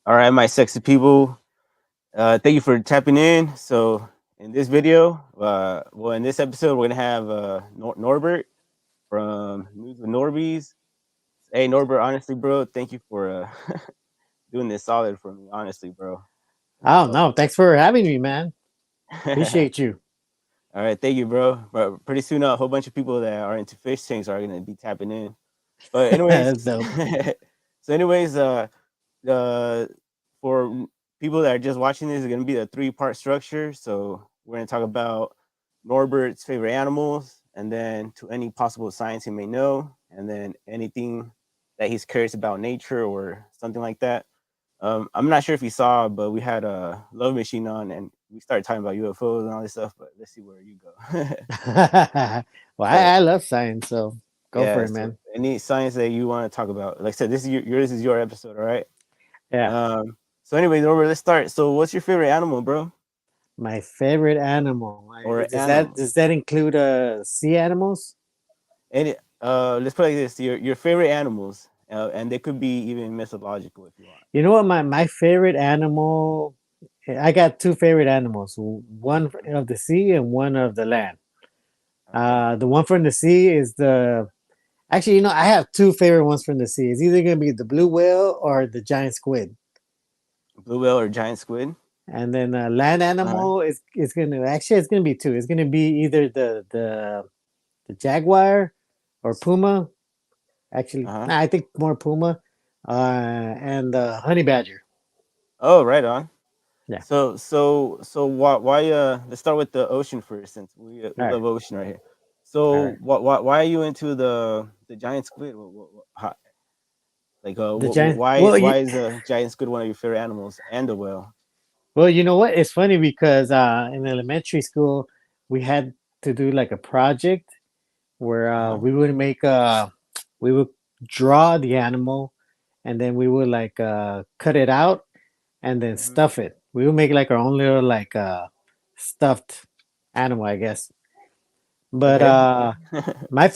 All right, my sexy people. Thank you for tapping in. So, in this video, in this episode, we're gonna have Norbert from News with Norbeez. Hey, Norbert, honestly, bro, thank you for doing this solid for me. Honestly, bro. Oh So, no, thanks for having me, man. all Appreciate you. right, thank you, bro. But pretty soon, a whole bunch of people that are into fish tanks are gonna be tapping in. But anyways, That's dope. so anyways, uh, for people that are just watching this, is going to be a three-part structure. So we're going to talk about Norbert's favorite animals, and then to any possible science he may know, and then anything that he's curious about nature or something like that. I'm not sure if you saw, but we had a love machine on, and we started talking about UFOs and all this stuff. But let's see where you go. Well, but I love science, so go for yeah, it, so man. any science that you want to talk about, like I said, this is your episode, all right? Yeah, So anyway, Norbert, let's start. So what's your favorite animal, bro? my favorite animal. Or Does that animal? does that include sea animals? Any let's put it like this, your favorite animals. And they could be even mythological if you want. You know what? My favorite animal. I got two favorite animals. One Mhm. of the sea and one of the land. Okay. The one from the sea is the. Actually, I have two favorite ones from the sea. It's either gonna be the blue whale or the giant squid. Blue whale or giant squid? And then land Uh-huh. animal is gonna actually it's gonna be two. It's gonna be either the jaguar or puma. Actually, Uh-huh. nah, I think more puma, and the honey badger. Oh, right on. Yeah. So why let's start with the ocean first since we All right. love ocean right here. All So right. why are you into the giant squid? The giant. Well, why is a giant squid one of your favorite animals and the whale? you know what? It's funny because in elementary school we had to do like a project where Uh-huh. we would draw the animal, and then we would like cut it out and then Hmm. stuff it. We would make like our own little like stuffed animal, I guess. But Okay. my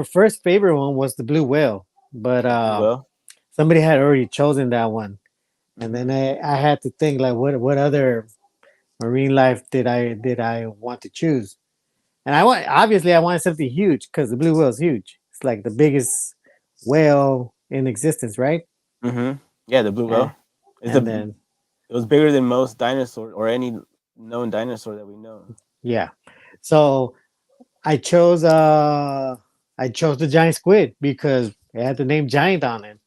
first favorite one was the blue whale, but The blue whale. somebody had already chosen that one, and then Hmm. I had to think like what other marine life did I want to choose, and I wanted something huge because the blue whale is huge. It's like the biggest whale in existence, right? Hmm. Yeah, the blue And, whale. It's and a then it was bigger than most dinosaurs or any known dinosaur that we know. yeah, so I chose uh I chose the giant squid because it had the name giant on it.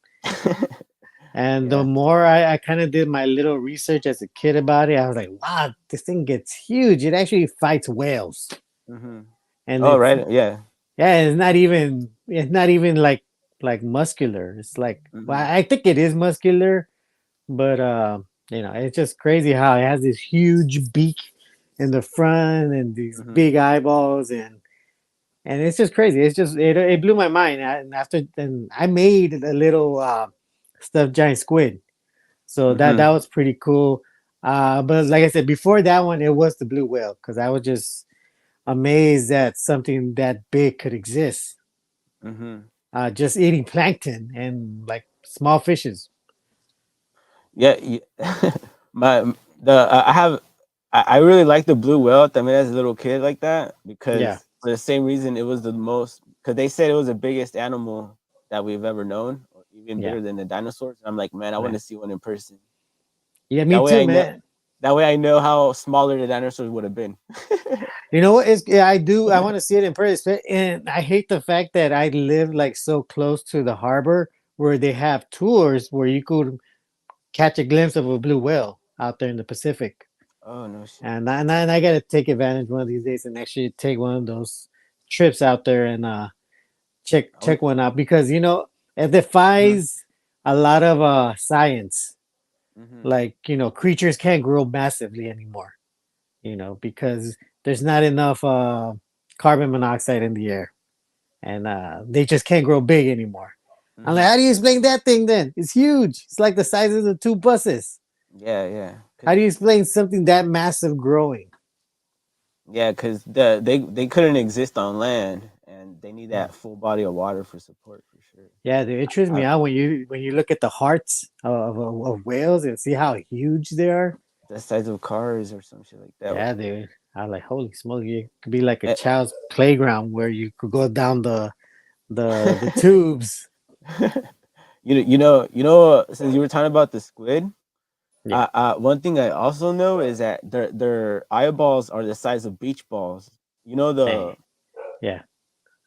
And the Yeah. more I kind of did my little research as a kid about it, I was like, wow, this thing gets huge. It actually fights whales. Hmm. And Oh, it's right. Yeah. yeah, it's not even like muscular. It's like well, Hmm. I think it is muscular, but it's just crazy how it has this huge beak in the front and these Hmm. big eyeballs and it's just crazy. It blew my mind. And after then, I made a little stuffed giant squid, so that Hmm. was pretty cool. But like I said, before that one, it was the blue whale because I was just amazed that something that big could exist. Hmm. Just eating plankton and like small fishes. Yeah. My the I have I really like the blue whale. I mean, as a little kid, like that Yeah, because for the same reason it was the most because they said it was the biggest animal that we've ever known, or even yeah, bigger than the dinosaurs. I'm like, man, I want yeah, to see one in person. yeah. Me That way, too, I know. man. That way, I know how smaller the dinosaurs would have been. You know what? Yeah, I do. I want to see it in person, and I hate the fact that I live like so close to the harbor where they have tours where you could catch a glimpse of a blue whale out there in the Pacific. Oh no shit. And I got to take advantage one of these days and actually take one of those trips out there and check one out because it Mm-hmm. defies a lot of science. Mm-hmm. Like creatures can't grow massively anymore. Because there's not enough carbon monoxide in the air, and they just can't grow big anymore. I'm like, Mm-hmm. how do you explain that thing? Then it's huge. It's like the size of the two buses. Yeah, yeah, How do you explain something that massive growing? yeah. Because they couldn't exist on land, and they need Mm. that full body of water for support for sure. Yeah, it interests me I, out when you look at the hearts of whales and see how huge they are. the size of cars or some shit like that. Yeah, dude. I like holy smoke. It could be like a Eh, child's playground where you could go down the tubes. Since you were talking about the squid, Yeah. one thing I also know is that their eyeballs are the size of beach balls. You know Dang. Yeah.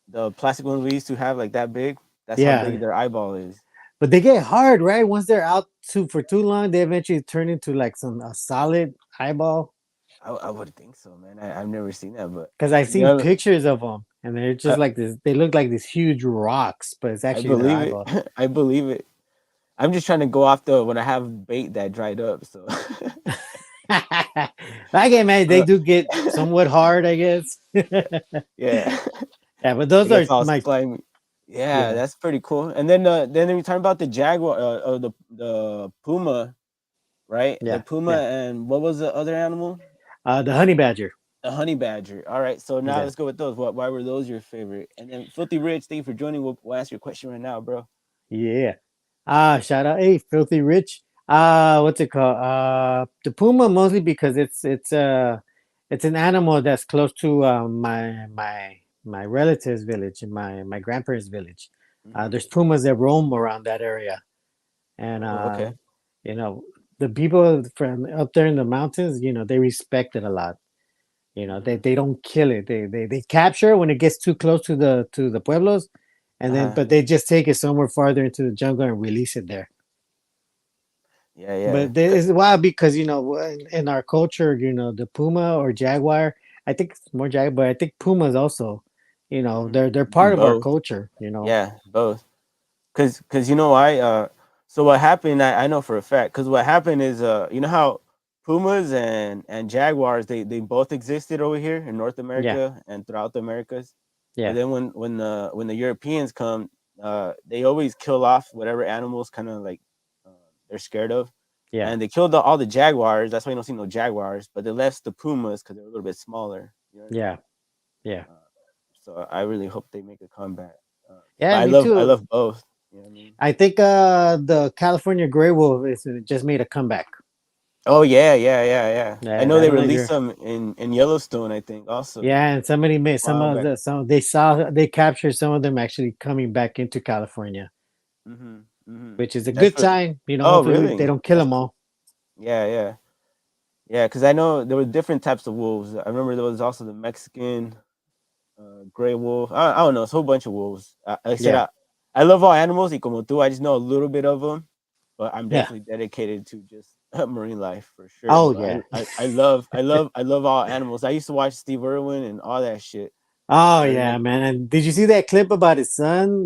the plastic ones we used to have like that big. That's how Yeah. big their eyeball is. But they get hard, right? Once they're out for too long, they eventually turn into like some a solid eyeball. I would think so, man. I've never seen that, but Because I've you seen know, pictures of them, and they're just I, like this. They look like these huge rocks, but it's I actually their believe it. eyeball. I believe it. I'm just trying to go off the when I have bait that dried up. So, I get man, they uh, do get somewhat hard, I guess. Yeah, yeah, but it those are gets all my slimy. Yeah, yeah, that's pretty cool. And then we talking about the jaguar, the puma, right? The yeah, puma yeah. and what was the other animal? The honey badger. The honey badger. All right, so now Yeah. let's go with those. Why were those your favorite? And then Filthy Rich, thank you for joining. We'll ask your question right now, bro. Yeah. Shout out, hey, Filthy Rich. What's it called? The puma mostly because it's an animal that's close to my relatives' village and my grandparents' village. Mm-hmm. There's pumas that roam around that area, and Oh, okay. you know, the people from up there in the mountains, they respect it a lot. Mm-hmm. They don't kill it. They capture it when it gets too close to the pueblos, and then Uh-huh. but they just take it somewhere farther into the jungle and release it there. Yeah, yeah. But it's wild because in our culture, the puma or jaguar. I think it's more jaguar, but I think pumas also. Mm-hmm. They're part of our Both. culture. Yeah, both. Cause you know why? So what happened? I know for a fact. Cause what happened is, you know how pumas and jaguars they both existed over here in North Yeah, America and throughout the Americas. But yeah, then when the Europeans come, they always kill off whatever animals kind of like uh, they're scared of, yeah, and they killed all the jaguars. That's why you don't see no jaguars. But they left the pumas because they're a little bit smaller. You know what I mean? yeah, yeah, Uh, so I really hope they make a comeback. But yeah. I Me love I too. love both. You know what I mean? I think the California gray wolf is just made a comeback. Oh yeah, yeah, yeah, yeah. I Yeah, know I they don't know if released you're. some in Yellowstone. I think also Yeah, and somebody a made some while of back. the some they captured some of them actually coming back into California, Mhm, mhm. which is a That's good what. sign. Oh Hopefully they really? don't kill That's them cool. all. Yeah, yeah, yeah. Because I know there were different types of wolves. I remember there was also the Mexican gray wolf. I don't know. It's a whole bunch of wolves. Like I said, Yeah, I love all animals. Y como tú, I just know a little bit of them, but I'm yeah. definitely dedicated to just marine life for sure. Oh But yeah. I love all animals. I used to watch Steve Irwin and all that shit. Oh I yeah, remember. man. And did you see that clip about his son?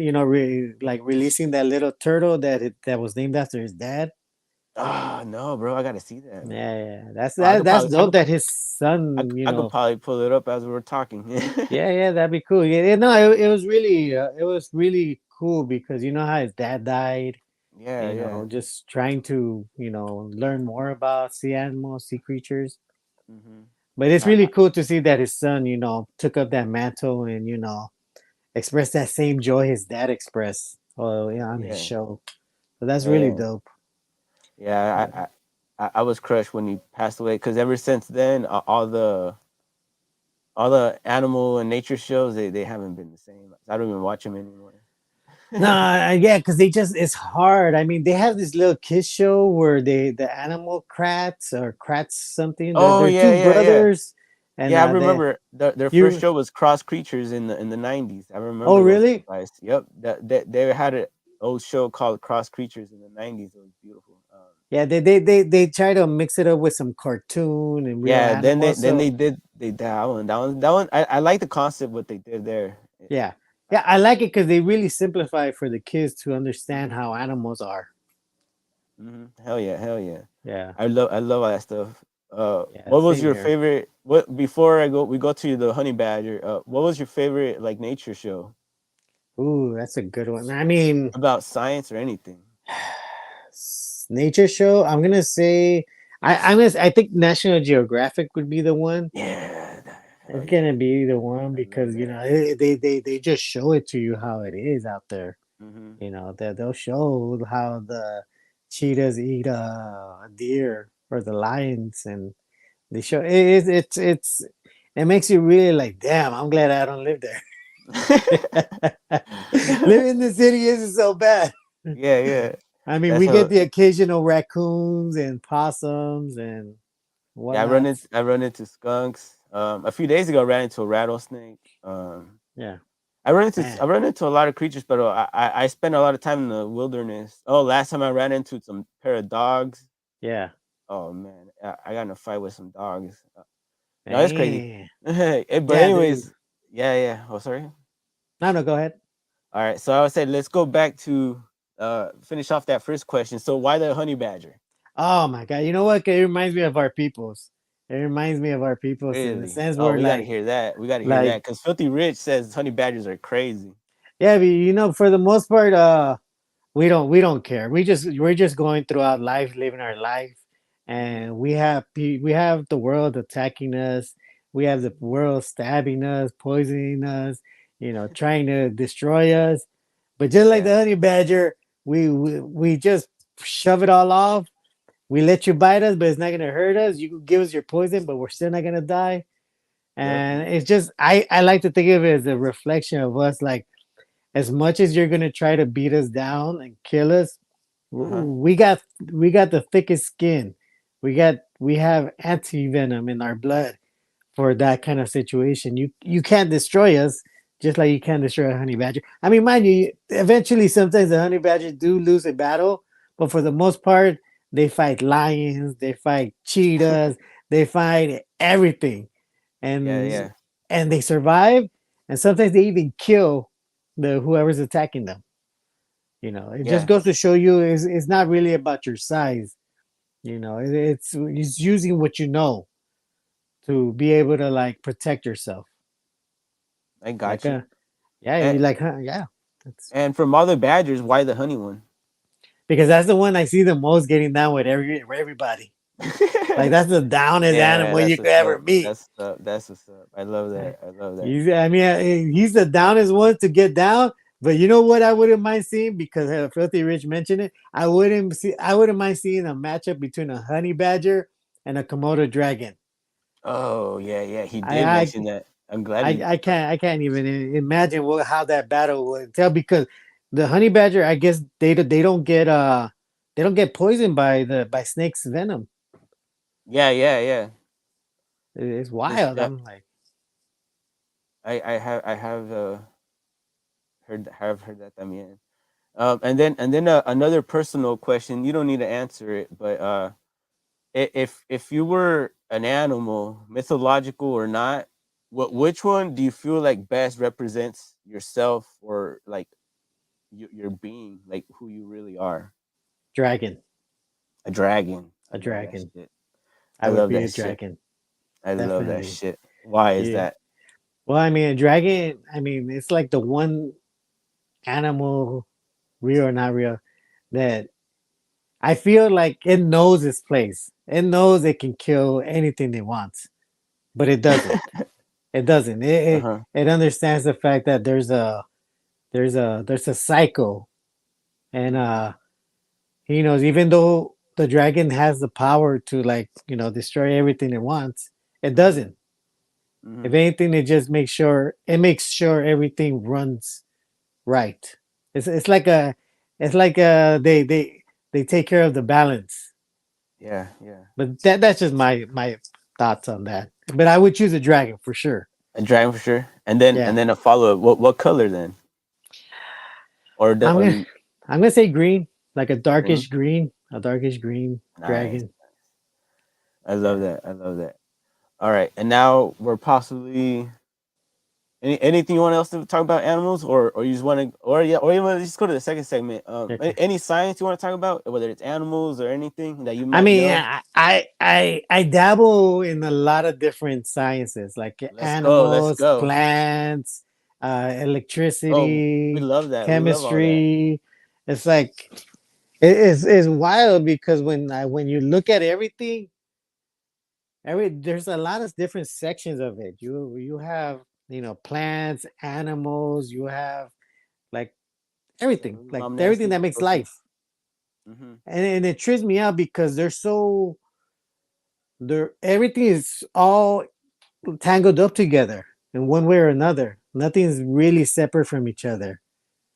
Like releasing that little turtle that was named after his dad. Ah, no, bro. I gotta see that, man. Yeah, yeah. That's Oh, I that. could That's probably, I dope could, that his I son. could, I could probably pull it up as we were talking. Yeah, yeah. That'd be cool. Yeah, yeah, no, it was really cool because you know how his dad died. Yeah, yeah. Just trying to learn more about sea animals, sea creatures. Hmm. But it's I, really I, cool to see that his son, took up that mantle and expressed that same joy his dad expressed. Oh, yeah, on his yeah, show. So that's hell really yeah, dope. yeah. Yeah. I was crushed when he passed away because ever since then, all the animal and nature shows they haven't been the same. I don't even watch them anymore. No, yeah, because it's hard. I mean, they have this little kids show where the animal crats or crats something. Oh They're yeah, two yeah, yeah, brothers, and yeah. I they remember their first you. show was Cross Creatures in the '90s. I Oh, remember those really? guys. Yep, that they had an old show called Cross Creatures in the '90s. It was beautiful. Yeah, they try to mix it up with some cartoon and real Yeah, then they animals. then So they did that one. I like the concept what they did there. yeah, I, yeah, I like it because they really simplify it for the kids to understand mhm, how animals are. hell yeah, hell yeah. Yeah, I love all that stuff. yeah, What was same your here. favorite? What before we go to the Honey Badger? What was your favorite like nature show Ooh, that's a good one. I mean, about science or anything? nature show. I'm gonna say I think National Geographic would be the one. Yeah, hell It's yeah, gonna be the one I love because that. they just show it to you how it is out there. Mm-hmm. That they'll show how the cheetahs eat a deer or the lions, and they show it makes you really like, damn, I'm glad I don't live there. Living in the city isn't so bad. Yeah, yeah. I mean, That's we get how. the occasional raccoons and possums and Yeah, whatnots. I run into skunks. A few days ago, I ran into a rattlesnake. Yeah, I man. run into a lot of creatures, but I spend a lot of time in the wilderness. Oh, last time I ran into some pair of dogs. Yeah. Oh man, I got in a fight with some dogs. No, it's crazy. Man. But Yeah, dude. anyways, yeah, yeah. Oh, sorry. No, no, go ahead. All right, so I would say let's go back to finish off that first question. So why the honey badger? Oh my god. You know what? It reminds me of our peoples. It reminds me of our peoples in the Really? sense Oh, where we got to hear that. We got to hear like that because Filthy Rich says honey badgers are crazy. yeah, but for the most part, we don't care. We're just going throughout life, living our life, Hmm. and we have the world attacking us. We have the world stabbing us, poisoning us, trying to destroy us. But just like Yeah. the honey badger, we just shove it all off. We let you bite us, but it's not gonna hurt us. You can give us your poison, but we're still not gonna die. Yep. And it's just I like to think of it as a reflection of us. Like as much as you're gonna try to beat us down and kill us, Uh huh. we got the thickest skin. We have anti venom in our blood for that kind of situation. You can't destroy us, just like you can't destroy a honey badger. I mean, mind you, eventually sometimes the honey badgers do lose a battle, but for the most part, they fight lions, they fight cheetahs, they fight everything, Yeah. and Yeah. and they survive, and sometimes they even kill the whoever's attacking them. It just Yeah. goes to show you it's not really about your size. It's using what you know to be able to like protect yourself. I Like got you. yeah, you And like yeah. That's from all the badgers, why the honey one? because that's the one I see the most getting down with everybody. Like that's the downest Yeah, animal you that's could what's ever up. meet. That's what's up. I love Uh, that. I love that. he's the downest one to get down. But you know what? I wouldn't mind seeing because Filthy Rich mentioned it. I wouldn't mind seeing a matchup between a honey badger and a Komodo dragon. Oh yeah, yeah. He I did I mention that. I'm glad I, he. I can't even imagine how that battle would tell because the honey badger, I guess they don't get poisoned by snakes venom. Yeah, yeah, yeah. It's This, wild. I'm like, I have heard that también. And then another personal question. You don't need to answer it, but if you were an animal, mythological or not, which one do you feel like best represents yourself or like your being, like who you really are? dragon, A dragon. I a love that dragon. shit. I I would love be that a shit. dragon, I love that definitely. shit. Why is Yeah. that? Well, I mean, a dragon. I mean, it's like the one animal, real or not real, that I feel like it knows its place. It knows it can kill anything it wants, but it doesn't. It doesn't. Uh huh. It understands the fact that there's a cycle, and Mhm. he knows even though the dragon has the power to like destroy everything it wants, it Mhm. doesn't. If Mhm. anything, it makes sure everything runs right. It's like they take care of the balance. Yeah. Yeah. But that's just my thoughts on that. But I would choose a dragon for sure. A dragon for sure. Yeah, And then a follow up. What color then? Or the I'm gonna I'm gonna say green, like green? a darkish green Nice. dragon. I love Yeah. that. I love that. All right. And now we're possibly anything you want else to talk about animals, or you just want to, or yeah, or you want to just go to the second segment. Okay. Any science you want to talk about, whether it's animals or anything that you I might mean, know. I dabble in a lot of different sciences, like Let's go. Let's animals, go. plants, Oh, we electricity, love that. We love all that. chemistry. It's like it's wild because when you look at everything, there's a lot of different sections of it. You have plants, animals. You have like Yeah, everything, baby like mom everything nasty. that makes Pussy. life. Mm-hmm. And it trips me out because they're everything is all tangled up together in one way or another. Nothing's really separate from each other.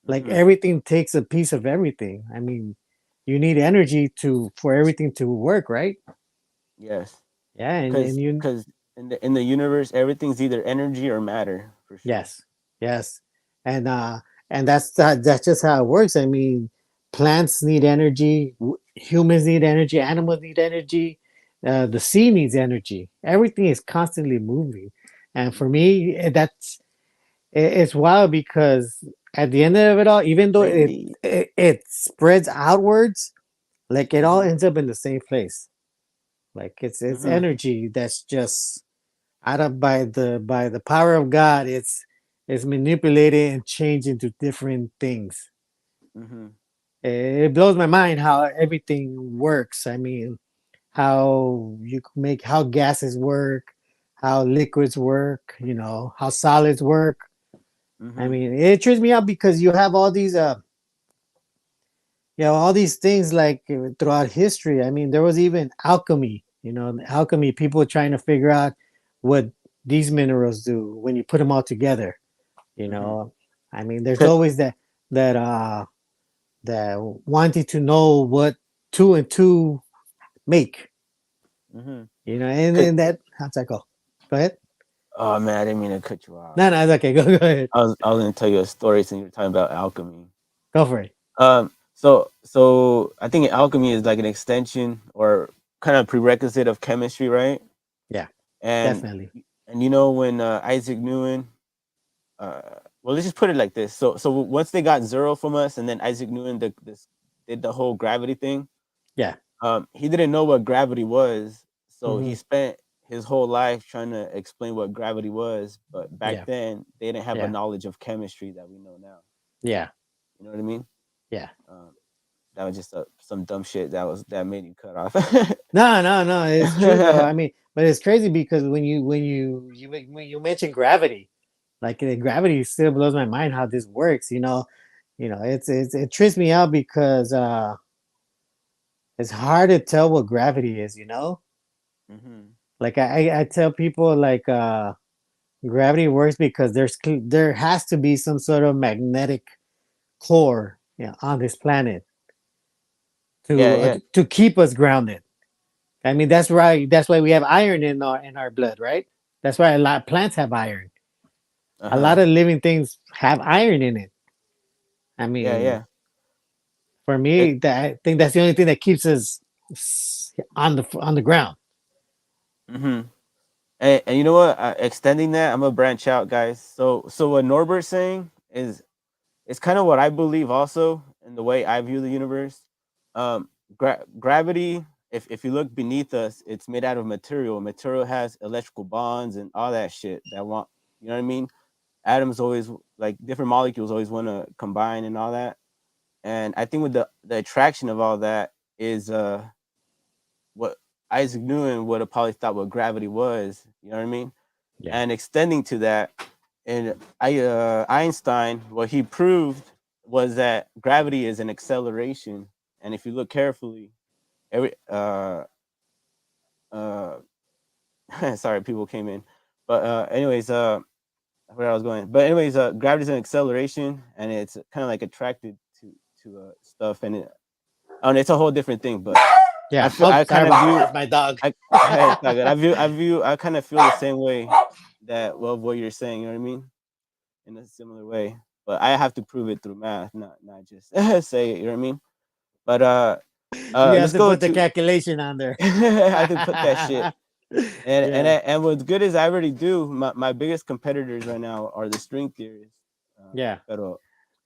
Like Mm-hmm. everything takes a piece of everything. I mean, you need energy to for everything to work, right? Yes. Yeah, and you Because in the universe, everything's either energy or matter for sure. yes, yes, and that's just how it works. I mean, plants need energy, humans need energy, animals need energy, the sea needs energy. Everything is constantly moving, and for me, it's wild because at the end of it all, even though Trendy. it spreads outwards, like it all Mm-hmm. ends up in the same place. Like it's Mm-hmm. energy that's just out of by the power of God, it's manipulated and changed into different things. Mm-hmm. It blows my mind how everything works. I mean, how you can make how gases work, how liquids work, how solids work. I Mm-hmm. mean, it trips me out because you have all these all these things like throughout history. I mean, there was even alchemy, alchemy, people trying to figure out what these minerals do when you put them all together, you Mm-hmm. know. I mean, there's always that that wanting to know what two and two make, Mm-hmm. and that how's that go? Go ahead. Oh man, I didn't mean to cut you off. No, no, it's okay. Go ahead. I was gonna tell you a story since you were talking about alchemy. Go for it. So I think alchemy is like an extension or kind of prerequisite of chemistry, right? Yeah, And definitely. you know when Isaac Newton, uh, well, let's just put it like this. So once they got zero from us, and then Isaac Newton did the whole gravity thing. Yeah. He didn't know what gravity was, so he Hmm. spent his whole life trying to explain what gravity was. But back Yeah. then, they didn't have a Yeah. knowledge of chemistry that we know now. Yeah. You know what I mean? Yeah. Um, that was just some dumb shit that made you cut off. No, no, no. It's true though. I mean, but it's crazy because when you mention gravity, like gravity still blows my mind how this works. It trips me out because it's hard to tell what gravity is. Hmm. Like I tell people like gravity works because there has to be some sort of magnetic core, on this planet Yeah, yeah. to keep us grounded. I mean, that's right. That's why we have iron in our blood, right? That's why a lot of plants have iron. Uh A huh. lot of living things have iron in it. I Yeah, mean, yeah. for It. me, I think that's the only thing that keeps us on the ground. Hmm. And you know what? Extending that, I'm gonna branch out, guys. So what Norbert's saying is it's kind of what I believe also in the way I view the universe. Gravity, if you look beneath us, it's made out of material. Material has electrical bonds and all that shit that want, you know what I mean? Atoms always like different molecules always want to combine and all that. And I think with the attraction of all that is what Isaac Newton would have probably thought what gravity was. You know what I mean? Yeah, And extending to that, and Einstein, what he proved was that gravity is an acceleration. And if you look carefully, every uh sorry, people came in, but anyways, where I was going, but anyways, gravity is an acceleration, and it's kind of like attracted to stuff, and it's a whole different thing. But yeah. Oh, I sorry kind of about that. view That's my dog. it's not good. I kind of feel the same way that well what you're saying. You know what I mean? In a similar way, but I have to prove it through math, not just say it. You know what I mean? But You have let's to go put the to. calculation on there. I have to put that shit. Yeah, And what's good is I already do. My biggest competitors right now are the string theorists. yeah. Pero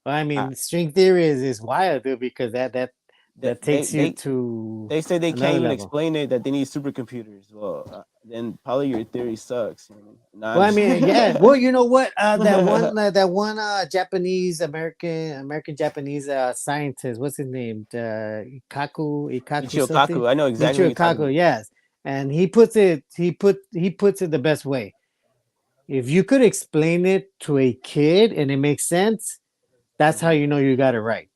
Well, I I, mean, string theory is wild, dude, because they, that they takes you they to they say they can't another even level. explain it. That they need supercomputers. Well, then probably your theory sucks. You know what I mean? Nah, I'm Well, I just. mean, yeah. Well, you know what? That one Japanese American Japanese scientist. What's his name? Ikaku Michio something. Kaku. I know exactly what Michio you're talking Kaku. about. Yes, and he puts it the best way. If you could explain it to a kid and it makes sense, That's how Hmm. you know you got it right.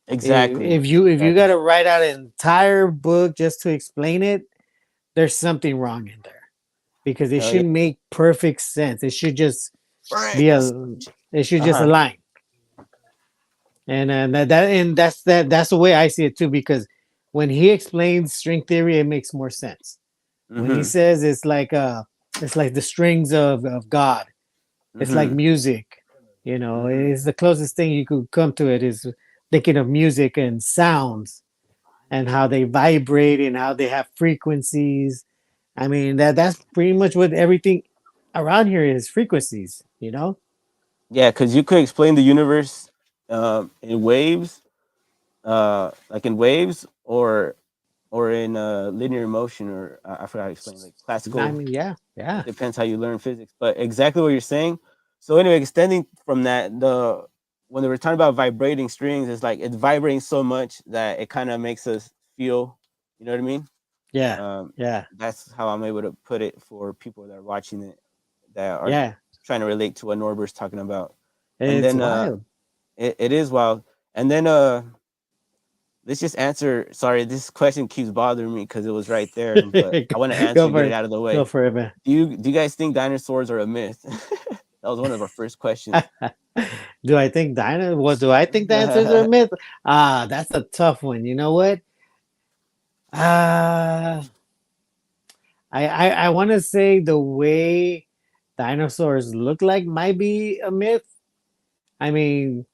Exactly. If you got Exactly. to write out an entire book just to explain it, there's something wrong in there because it Oh yeah. should make perfect sense. It should just Right. be a it should Uh just huh. align. And that's the way I see it too. Because when he explains string theory, it makes more sense. When he Hmm. says it's like the strings of God. It's like Hmm. music. Hmm. It's the closest thing you could come to it is thinking of music and sounds and how they vibrate and how they have frequencies. I mean that's pretty much what everything around here is frequencies. Yeah, because you could explain the universe in waves, like in waves, or in linear motion, or I forgot how to explain, like I classical. mean, yeah, It yeah, depends how you learn physics, but exactly what you're saying. So anyway, extending from that, the when they were talking about vibrating strings, it's like it's vibrating so much that it kind of makes us feel. You know what I mean? yeah, Um, yeah, that's how I'm able to put it for people that are watching it, that are yeah. trying to relate to what Norbert's talking about. And It's then wild. it is wild. And then let's just answer. Sorry, this question keeps bothering me because it was right there, but I want to answer Go and for get it it. out of the Go way. for it, man. Do you guys think dinosaurs are a myth? That was one of our first questions. Do I think dino? What do I think dinosaurs are a myth? That's a tough one. You know what? Uh I want to say the way dinosaurs look like might be a myth. I mean,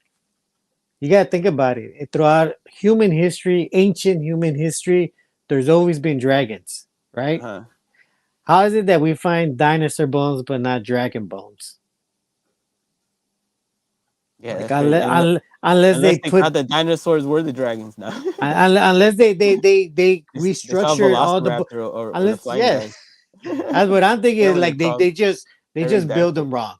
you got to think about it. Throughout human history, ancient human history, there's always been dragons, right? Huh? How is it that we find dinosaur bones but not dragon bones? Yeah, Like that's crazy. unless Unless they they put thought that dinosaurs were the dragons now. unless they They saw restructured all the Velociraptor, or the unless flying yeah, guys, that's what I'm thinking. whatever they're Like called, they just build pterodactyl. them wrong.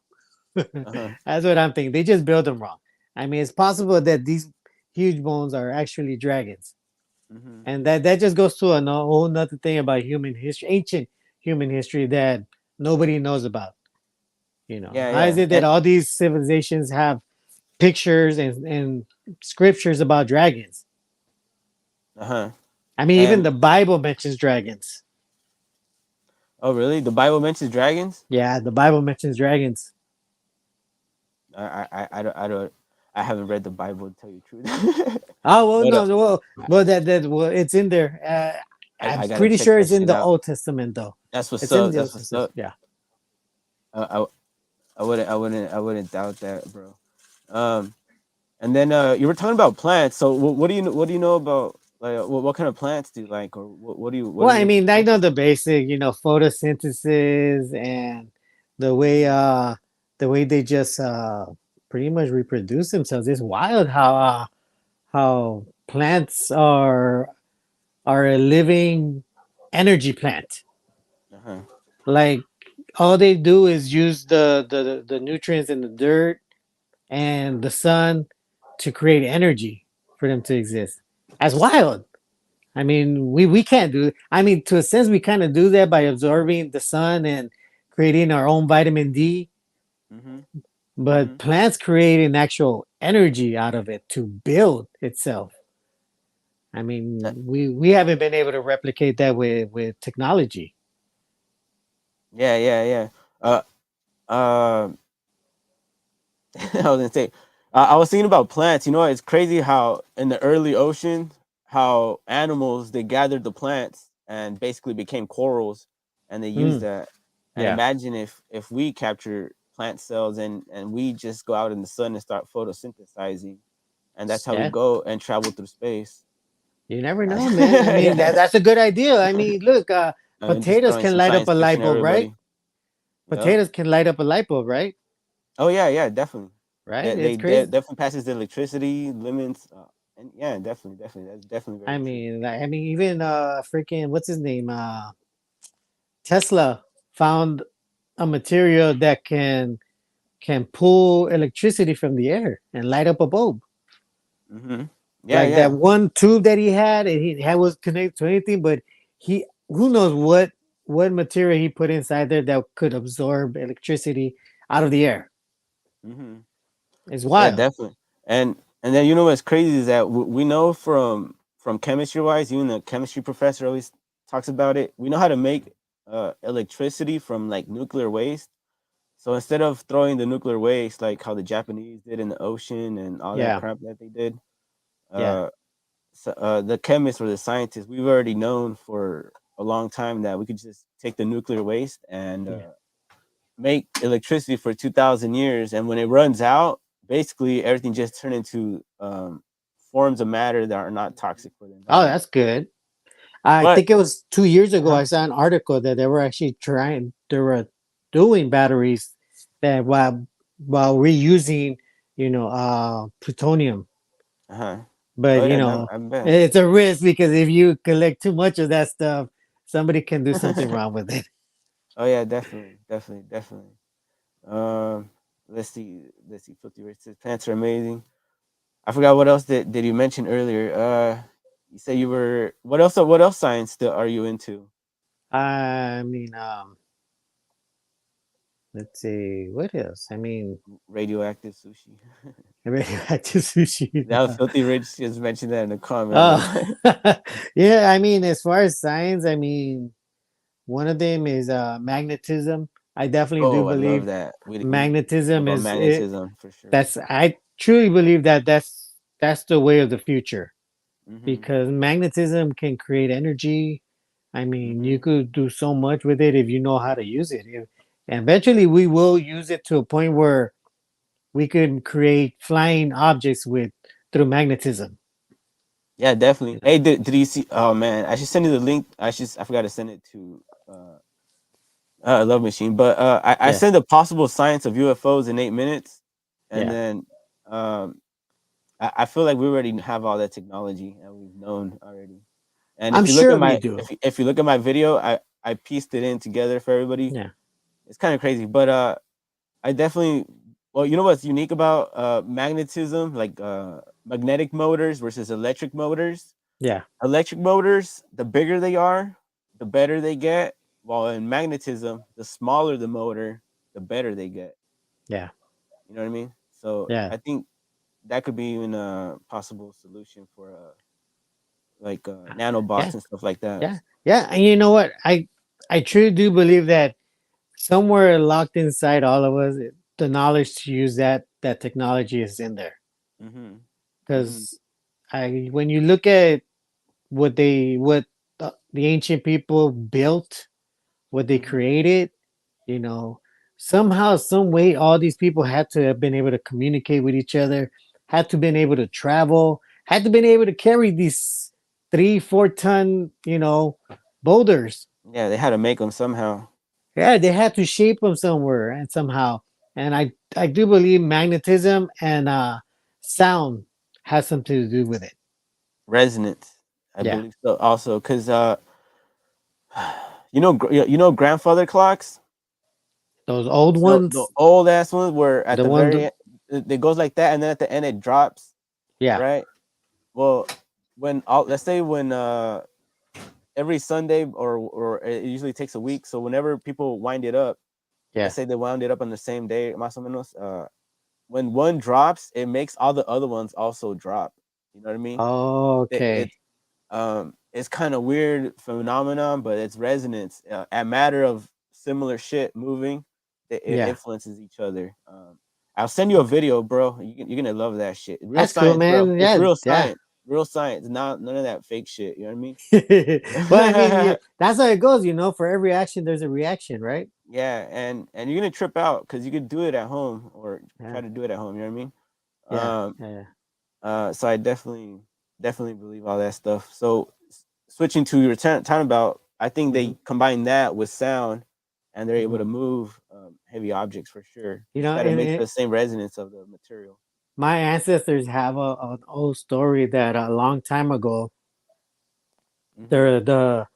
Uh-huh. That's what I'm thinking. They just build them wrong. I mean, it's possible that these huge bones are actually dragons, Hmm. and that just goes to a whole nother thing about human history, ancient human history that nobody knows about. Yeah, How is yeah, it that all these civilizations have pictures and scriptures about dragons? uh-huh. I mean, even And the Bible mentions dragons. oh, really? The Bible mentions dragons? Yeah, the Bible mentions dragons. I don't. I haven't read the Bible to tell you the truth, Oh well, but no, well that well, it's in there. I'm I gotta pretty check sure that it's in shit the out. Old Testament though. That's what's It's in up. the That's Old what's Testament. up. Yeah. I, I, I wouldn't doubt that, bro. Um, and then you were talking about plants. So what do you know about, like, what kind of plants do you like, or what Well, are I your mean, I know focus? the basic, photosynthesis and the way Hmm. they just pretty much reproduce themselves. It's wild how plants are a living energy plant. Uh-huh. Like all they do is use the nutrients in the dirt and the sun to create energy for them to exist. That's wild. I mean, we can't do. I mean, to a sense, we kind of do that by absorbing the sun and creating our own vitamin D. Hmm. But Hmm. plants create an actual energy out of it to build itself. I mean, we haven't been able to replicate that with technology. Yeah, yeah, yeah. Uh, uh, I was gonna say, I was thinking about plants. You know, it's crazy how in the early ocean, how animals, they gathered the plants and basically became corals, and they used Mm, that. And yeah, imagine if we capture plant cells, and we just go out in the sun and start photosynthesizing, and that's how we yeah. go and travel through space. You never know, man. I mean, Yeah, that's a good idea. I mean, look, just potatoes throwing can some light up science a fiction light at bulb, right? everybody. Yep. Potatoes can light up a light bulb, right? Oh yeah, yeah, definitely. Right? They It's they crazy. definitely passes the electricity limits, and yeah, definitely, definitely, that's definitely I very true. mean, even freaking what's his name? Tesla found a material that can pull electricity from the air and light up a bulb. Hmm. Yeah, Like that yeah. one tube that he had, and he had was connected to anything, but he who knows what material he put inside there that could absorb electricity out of the air. Hmm. It's Yeah, wild. definitely. And then you know what's crazy is that we know from chemistry wise, even the chemistry professor always talks about it. We know how to make electricity from like nuclear waste. So instead of throwing the nuclear waste like how the Japanese did in the ocean and all that Yeah, crap that they did, yeah, uh, the chemists or the scientists, we've already known for a long time that we could just take the nuclear waste and yeah. make electricity for 2,000 years, and when it runs out, basically everything just turn into forms of matter that are not toxic for the Oh, environment. that's good. I But think it was 2 years ago. uh-huh, I saw an article that they were actually trying. They were doing batteries that while reusing, plutonium. uh-huh. But Oh yeah, I bet. it's a risk because if you collect too much of that stuff, somebody can do something wrong with it. Oh yeah, definitely, definitely, definitely. Um, let's see. Filthy rich says plants are amazing. I forgot what else did you mention earlier. You say you were what else? What else science still are you into? I mean, let's see what else. I mean, Radioactive sushi. radioactive sushi. That was filthy rich. Just mentioned that in the comment. Oh, yeah. I mean, as far as science, I mean, one of them is magnetism. I definitely do Oh, I love believe that. We talk magnetism about is it. magnetism for sure. That's I truly believe that that's the way of the future Mhm. because magnetism can create energy. I mean, you Mhm. could do so much with it if you know how to use it. And eventually, we will use it to a point where we can create flying objects with through magnetism. Yeah, definitely. You know? Hey, did you see? Oh man, I should send you the link. I forgot to send it to Love Machine, but I Yeah, sent the possible science of UFOs in 8 minutes, and yeah. then um I feel like we already have all that technology and we've known already. And I'm if you look at sure we my do. if you look at my video, I pieced it in together for everybody. Yeah, It's kind of crazy, but I definitely well, you know what's unique about magnetism, like magnetic motors versus electric motors? yeah, Electric motors, the bigger they are, the better they get. While in magnetism, the smaller the motor, the better they get. yeah, You know what I mean? So yeah, I think that could be even a possible solution for like yeah, nanobots and stuff like that. yeah, yeah. And you know what? I truly do believe that somewhere locked inside all of us, the knowledge to use that technology is in there. Mhm. Mhm. Because I when you look at what the ancient people built, what they Mhm. created, you know, somehow, some way, all these people had to have been able to communicate with each other, had to been able to travel, had to been able to carry these 3 4 ton, boulders. Yeah, they had to make them somehow. Yeah, they had to shape them somewhere and somehow. And I do believe magnetism and sound has something to do with it. Resonance, I Yeah, believe so. Also, because you know grandfather clocks. those old So the ones, old ass ones were at the the one, very end, it goes like that, and then at the end it drops, yeah, right? Well, when let's say when every Sunday or it usually takes a week, so whenever people wind it up, yeah. let's say they wound it up on the same day, más o menos, when one drops, it makes all the other ones also drop. You know what I mean? Okay, It's kind of weird phenomenon, but it's resonance. A matter of similar shit moving, it yeah. influences each other. I'll send you a video, bro. You're gonna love that shit. Real That's cool, science, bro. man. It's Yeah, real yeah. science. Real science. Not none of that fake shit. You know what I mean? Well, I mean, yeah, that's how it goes. For every action, there's a reaction, right? Yeah, and you're gonna trip out because you could do it at home or Yeah, try to do it at home. You know what I mean? yeah, Um, yeah. so I definitely believe all that stuff. So switching to your time about, I think Hmm. they combine that with sound, and they're able Hmm. to move heavy objects for sure. You Just know, got to and make the same resonance of the material. my ancestors have an old story that a long time ago, Hmm. there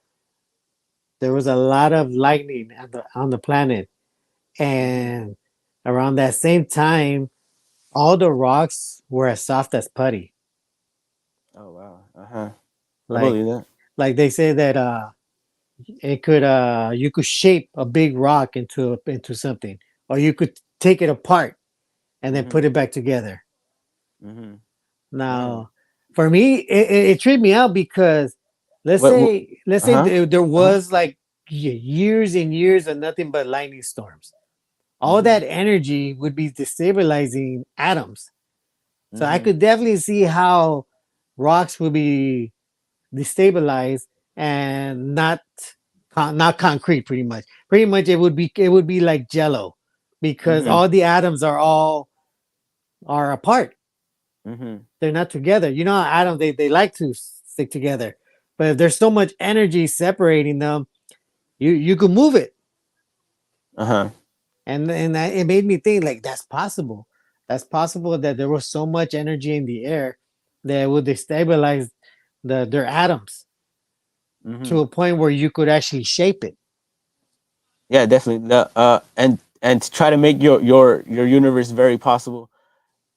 there was a lot of lightning on the planet, Hmm. and around that same time, all the rocks were as soft as putty. Oh wow. Uh huh. I Like believe that. like they say that it could you could shape a big rock into something, or you could take it apart and then Hmm. put it back together. Mm-hmm. Damn. Now, for me, it tripped me out because What? let's say Uh-huh. there Uh-huh. was like years and years of nothing but lightning storms. All Mm-hmm. that energy would be destabilizing atoms. So I Mm-hmm. could definitely see how rocks would be destabilized and not concrete. Pretty much it would be like jello because Mm-hmm. all the atoms are apart. Mm-hmm. They're not together. You know, atoms they like to stick together, but if there's so much energy separating them, you could move it, Uh-huh. it made me think like that's possible. That's possible that there was so much energy in the air that it would destabilize their atoms Mm-hmm. to a point where you could actually shape it. Yeah, definitely. And to try to make your universe very possible.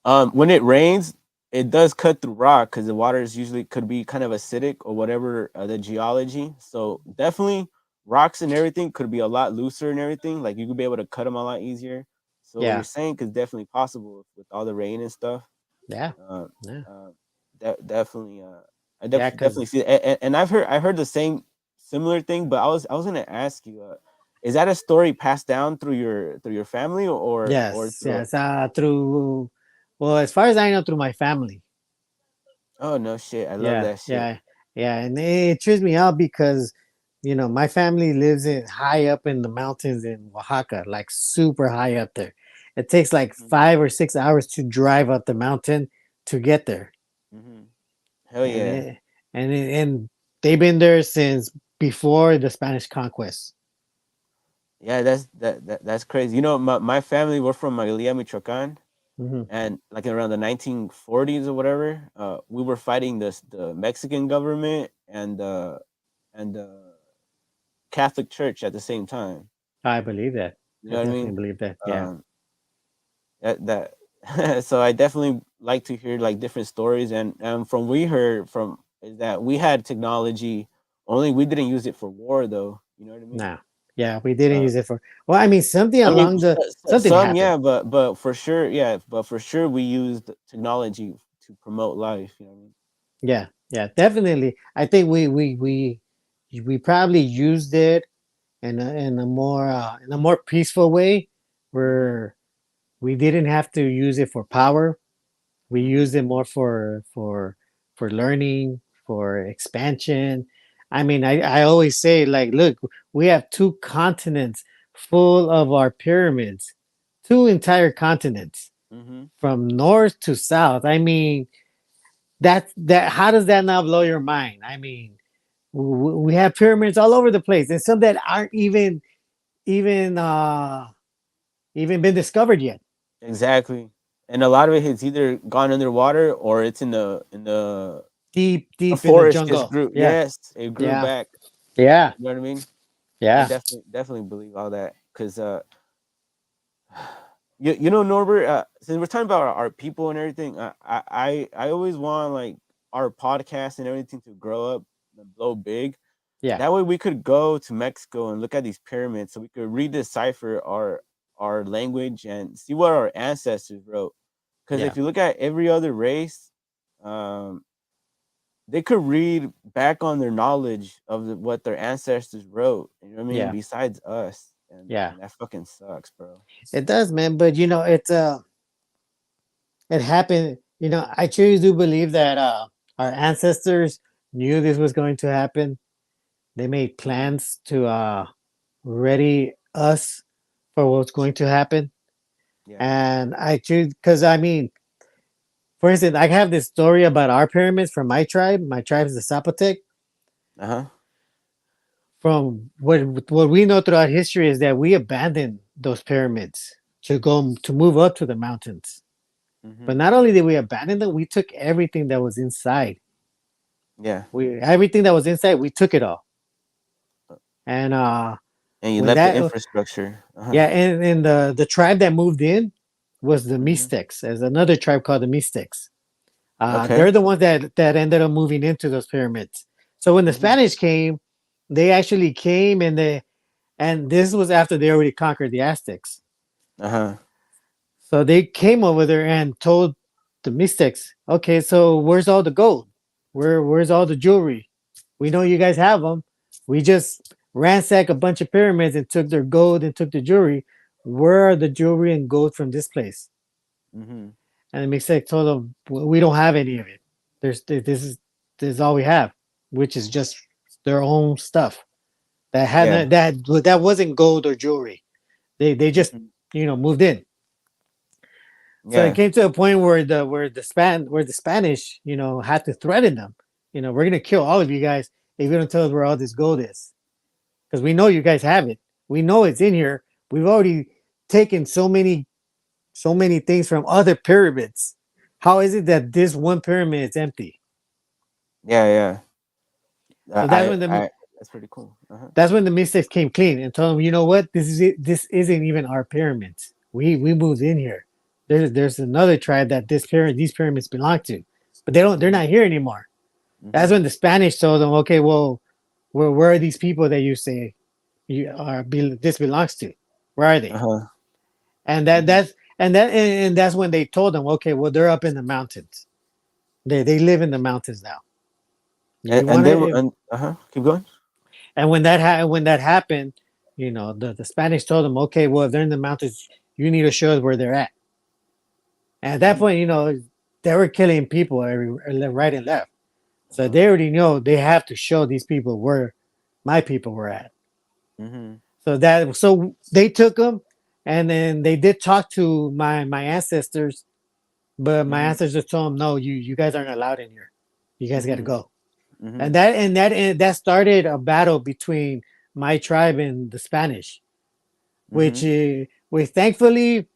When it rains, it does cut through rock because the water is usually could be kind of acidic or whatever the geology. So definitely rocks and everything could be a lot looser and everything. Like you could be able to cut them a lot easier. So what you're Yeah, saying is definitely possible with all the rain and stuff. yeah, Uh, yeah, uh, definitely. yeah. Definitely Because see it. And I heard the same similar thing, but I was gonna ask you, is that a story passed down through your family or yes, through? yes. Through well, as far as I know, through my family. Oh no shit! I love Yeah, that shit. yeah, yeah. And it trips me out because my family lives in high up in the mountains in Oaxaca, like super high up there. It takes like Mhm, 5 or 6 hours to drive up the mountain to get there, mhm. Hell and yeah, and they've been there since before the Spanish conquest. yeah. That's crazy. My family we're from Magalia, Michoacan, Hmm. and like around the 1940s or whatever, we were fighting the Mexican government and Catholic Church at the same time. I believe that. You I know what I definitely mean? believe that. Yeah, Um, that so I definitely like to hear like different stories, and from we heard from is that we had technology, only we didn't use it for war though. You know what I mean? no, yeah, we didn't Uh, use it for. Well, I mean, something I mean, along the something some happened. yeah, but for sure, yeah, but for sure we used technology to promote life. You know what I mean? Yeah, yeah, definitely. I think we probably used it in a more peaceful way, Mm-hmm. where we didn't have to use it for power. We Mm-hmm. used it more for learning, for expansion. I mean, I always say like, look, we have two continents full of our pyramids, two entire continents Mm-hmm. from north to south. I mean, that how does that not blow your mind? I mean, we have pyramids all over the place, and some that aren't even even been discovered yet. Exactly. And a lot of it has either gone underwater or it's in the a Deep in the forest just jungle. grew. Yeah, Yes, it grew yeah, back. yeah, You know what I mean? I yeah, definitely believe all that because you know Norbert. Since we're talking about our people and everything, I always want like our podcast and everything to grow up and blow big. yeah, That way we could go to Mexico and look at these pyramids, so we could redecipher our language and see what our ancestors wrote. Because yeah, if you look at every other race, um, they could read back on their knowledge of what their ancestors wrote. You know what I mean? yeah, Besides us, and yeah. and that fucking sucks, bro. It does, man. But it happened. I truly do believe that our ancestors knew this was going to happen. They made Hmm. plans to ready us for what's going to happen. Yeah. And I choose because I mean, for instance, I have this story about our pyramids from my tribe. My tribe is the Zapotec. Uh huh. From what we know throughout history is that we abandoned those pyramids to move up to the mountains. But Hmm. not only did we abandon them, we took everything that was inside. Yeah. We everything that was inside, we took it all. Uh, And And you when left the that infrastructure. Uh huh. yeah, and the tribe that moved in was the Hmm. Mystics. There's another tribe called the Mystics. Okay. They're the ones that ended up moving into those pyramids. So when the Hmm. Spanish came, they actually came and this was after they already conquered the Aztecs. Uh huh. So they came over there and told the mystics. Okay, so where's all the gold? Where's all the jewelry? We know you guys have them. We just ransacked a bunch of pyramids and took their gold and took the jewelry. Where are the jewelry and gold from this place? Mm-hmm. And the mystic told them, we don't have any of it. This is all we have, which is just their own stuff that Yeah. hadn't that wasn't gold or jewelry. They just Mm-hmm. moved in. So it Yeah. came to a point where the Spanish had to threaten them. We're gonna kill all of you guys if you don't tell us where all this gold is, because we know you guys have it. We know it's in here. We've already taken so many things from other pyramids. How is it that this one pyramid is empty? Yeah. Yeah. So that's when the I that's pretty cool. Uh-huh. that's when the mystics came clean and told them, you know what, this is it. This isn't even our pyramids. We moved in here. There's another tribe that these pyramids belong to, but they're Mm-hmm. not here anymore. That's Mm-hmm. when the Spanish told them, okay, well, where are these people that you say this belongs to? Where are they? Uh-huh. And Mm-hmm. that's when they told them, okay, well, they're up in the mountains. They live in the mountains now. If you And want then to, and uh-huh. Keep going. and when that happened, the Spanish told them, okay, well, if they're in the mountains, you need to show us where they're at. And at that Mm-hmm. point, they were killing people right and left. So Uh-huh. they already know they have to show these people where my people were at. Mm-hmm. So they took them, and then they did talk to my ancestors, but my Mm-hmm. ancestors told them, no, you guys aren't allowed in here. You guys got to Mm-hmm. go. Mm-hmm. And that started a battle between my tribe and the Spanish, Mm-hmm. which thankfully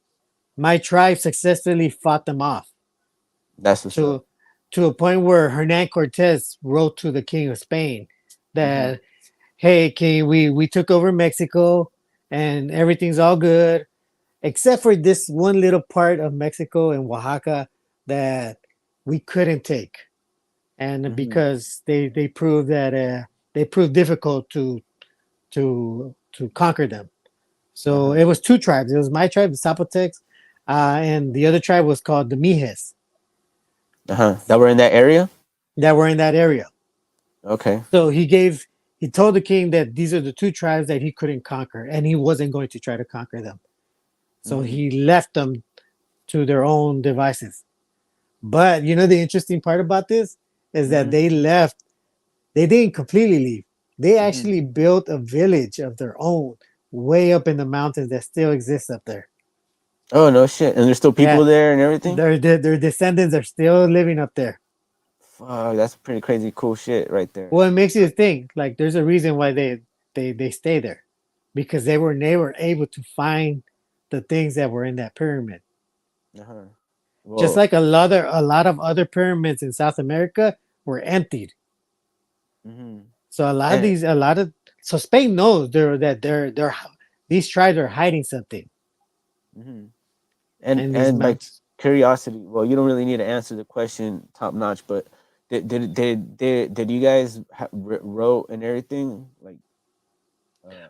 my tribe successfully fought them off That's what's up. to to a point where Hernan Cortez wrote to the King of Spain Mm-hmm. that, hey, king, we took over Mexico and everything's all good except for this one little part of Mexico and Oaxaca that we couldn't take, and Mm-hmm. because they proved that they proved difficult to conquer them. So Uh-huh. it was two tribes. It was my tribe, the Zapotecs, and the other tribe was called the Mijes Uh-huh. That were in that area? that were in that area. Okay. So he told the king that these are the two tribes that he couldn't conquer, and he wasn't going to try to conquer them. So Mm-hmm. he left them to their own devices. But the interesting part about this is that Mm-hmm. they left. They didn't completely leave. They Mm-hmm. actually built a village of their own way up in the mountains that still exists up there. Oh no shit. And there's still Yeah, people there and everything? their descendants are still living up there. Fuck, that's pretty crazy cool shit right there. Well, it makes you think like there's a reason why they stay there, because they were able to find the things that were in that pyramid. Uh-huh. Just Well, like a lot of other pyramids in South America were emptied. mm-hmm. So a lot of And these, a lot of so Spain knows they're these tribes are hiding something mm-hmm. in these And like mountains. curiosity, well, you don't really need to answer the question top notch, but did you guys wrote and everything like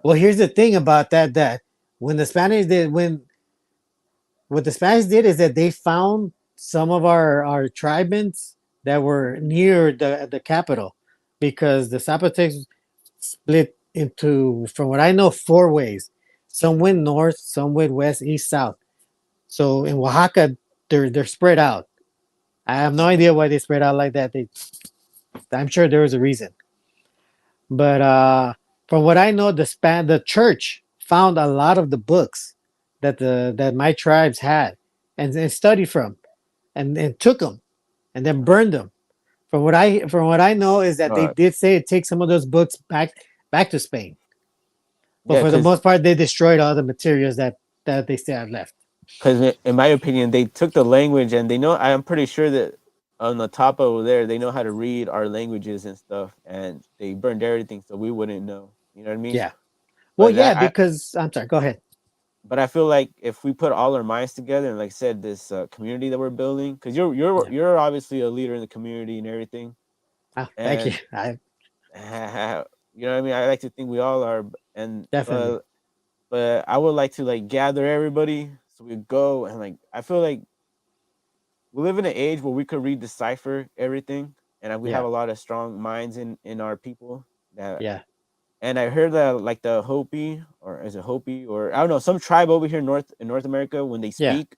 Well, here's the thing about that when the Spanish did when what the Spanish did is that they found some of our tribesmen that were mhm, near the capital, because the Zapotecs split into, from what I know, four ways. Some went north, some went west, east, south. So in Oaxaca, they're spread out. I have no mhm, idea why they spread out like that. I'm sure there was a reason. But from what I know, the church found a lot of the books that my tribes had, and studied from, and took them and then uh-huh. burned them. From what I know is that they uh did say take some of those books back to Spain, but yeah, for the most part they destroyed all the materials that they still have left. because in my opinion, they took the language and they know. I'm pretty sure that on the top over there, they know how to read our languages and stuff, and they burned everything so we wouldn't know. You know what I mean? Yeah. Well, But yeah, that because I'm sorry. Go ahead. but I feel like if we put all our minds together and like I said, this community that we're building, because Yeah. you're obviously a leader in the community and everything, Oh, thank you. and I you know what I mean. I like to think we all are, and definitely. but I would like to like gather everybody so we go and like I feel like we live in an age where we could read decipher everything, and we have Yeah, a lot of strong minds in our people that. yeah, And I heard that like the Hopi, or is it Hopi, or I don't know, some tribe over here in North America, when they yeah. speak,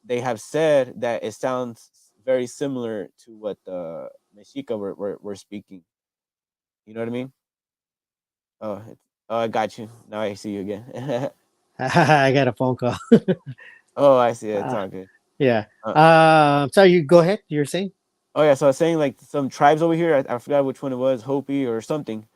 they have said that it sounds very similar to what the Mexica were speaking. You know what I mean? Oh, oh, I got you. Now I see you again. I got a phone call. Oh, I see it. It's uh, all good. yeah. Uh, Sorry, you go ahead. You're saying? oh yeah, so I was saying like some tribes over here. I forgot which one it was, Hopi or something.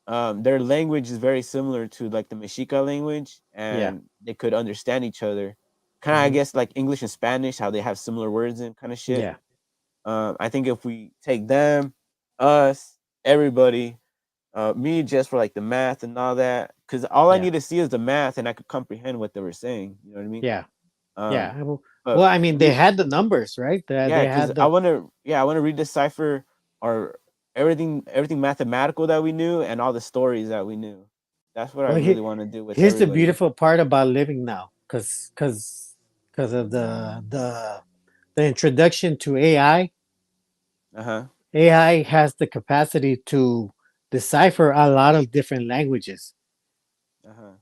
Their language is very similar to like the Mexica language, Yeah. and they could understand each other. Kind of, I Hmm. guess, like English and Spanish, how they have similar words and kind of shit. Yeah. I think if we take them, us, everybody, me just for like the math and all that, because all I Yeah. need to see is the math, and I could comprehend what they were saying. You know what I mean? Yeah. Um, Yeah. Well, but well, I mean, they we, had the numbers, right? yeah, They because had the. I want to read decipher or everything mathematical that we knew and all the stories that we knew. That's what I Well, really want to do with here's the everybody. beautiful part about living now, because of the introduction to AI. Uh huh. AI has the capacity to decipher a lot of different languages, Uh huh.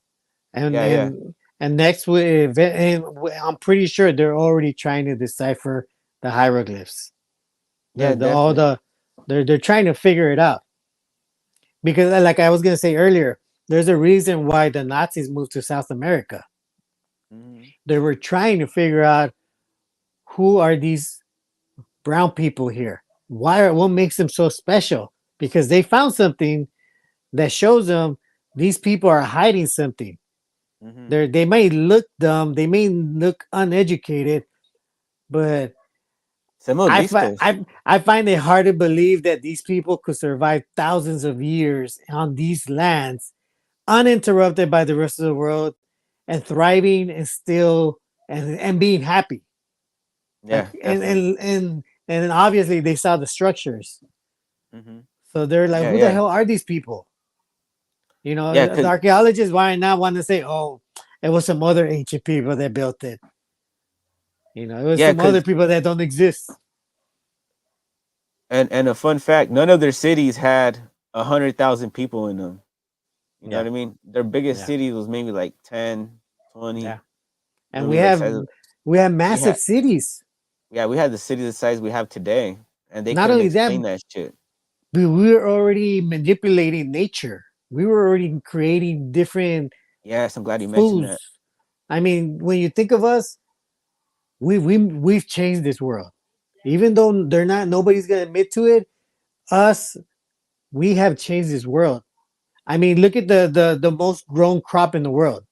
and Yeah. Yeah. and and next I'm pretty sure they're already trying to decipher the hieroglyphs. Yeah. The all Definitely. the they're trying to figure it out because, like I was gonna say earlier, there's a reason why the Nazis moved to South America. Hmm. They were trying to figure out who are these brown people here. What makes them so special? Because they found something that shows them these people are hiding something. Hmm. They may look dumb, they may look uneducated, but Somos listos. I find it hard to believe that these people could survive thousands of years on these lands uninterrupted by the rest of the world and thriving and still and being happy. Yeah. Like Definitely. and obviously they saw the structures. Hmm. So they're like, Yeah. who the Yeah. hell are these people? Yeah. The Cause archaeologists why not want to say, oh, it was some other ancient people that built it. It was yeah. some other Cause people that don't exist. and a fun fact: none of their cities had 100,000 people in them. You know Yeah, what I mean? Their biggest yeah, city was maybe like 10, yeah. 20. You know And what I mean? Like size of, we have we massive had cities. yeah, we had the city the size we have today, and they Not couldn't only that, explain that shit. we were already manipulating nature. We were already creating different Yes, I'm glad you mentioned that. foods. I mean, when you think of us, we've changed this world. Even though they're not, nobody's gonna admit to it. Us, we have changed this world. I mean, look at the most grown crop in the world.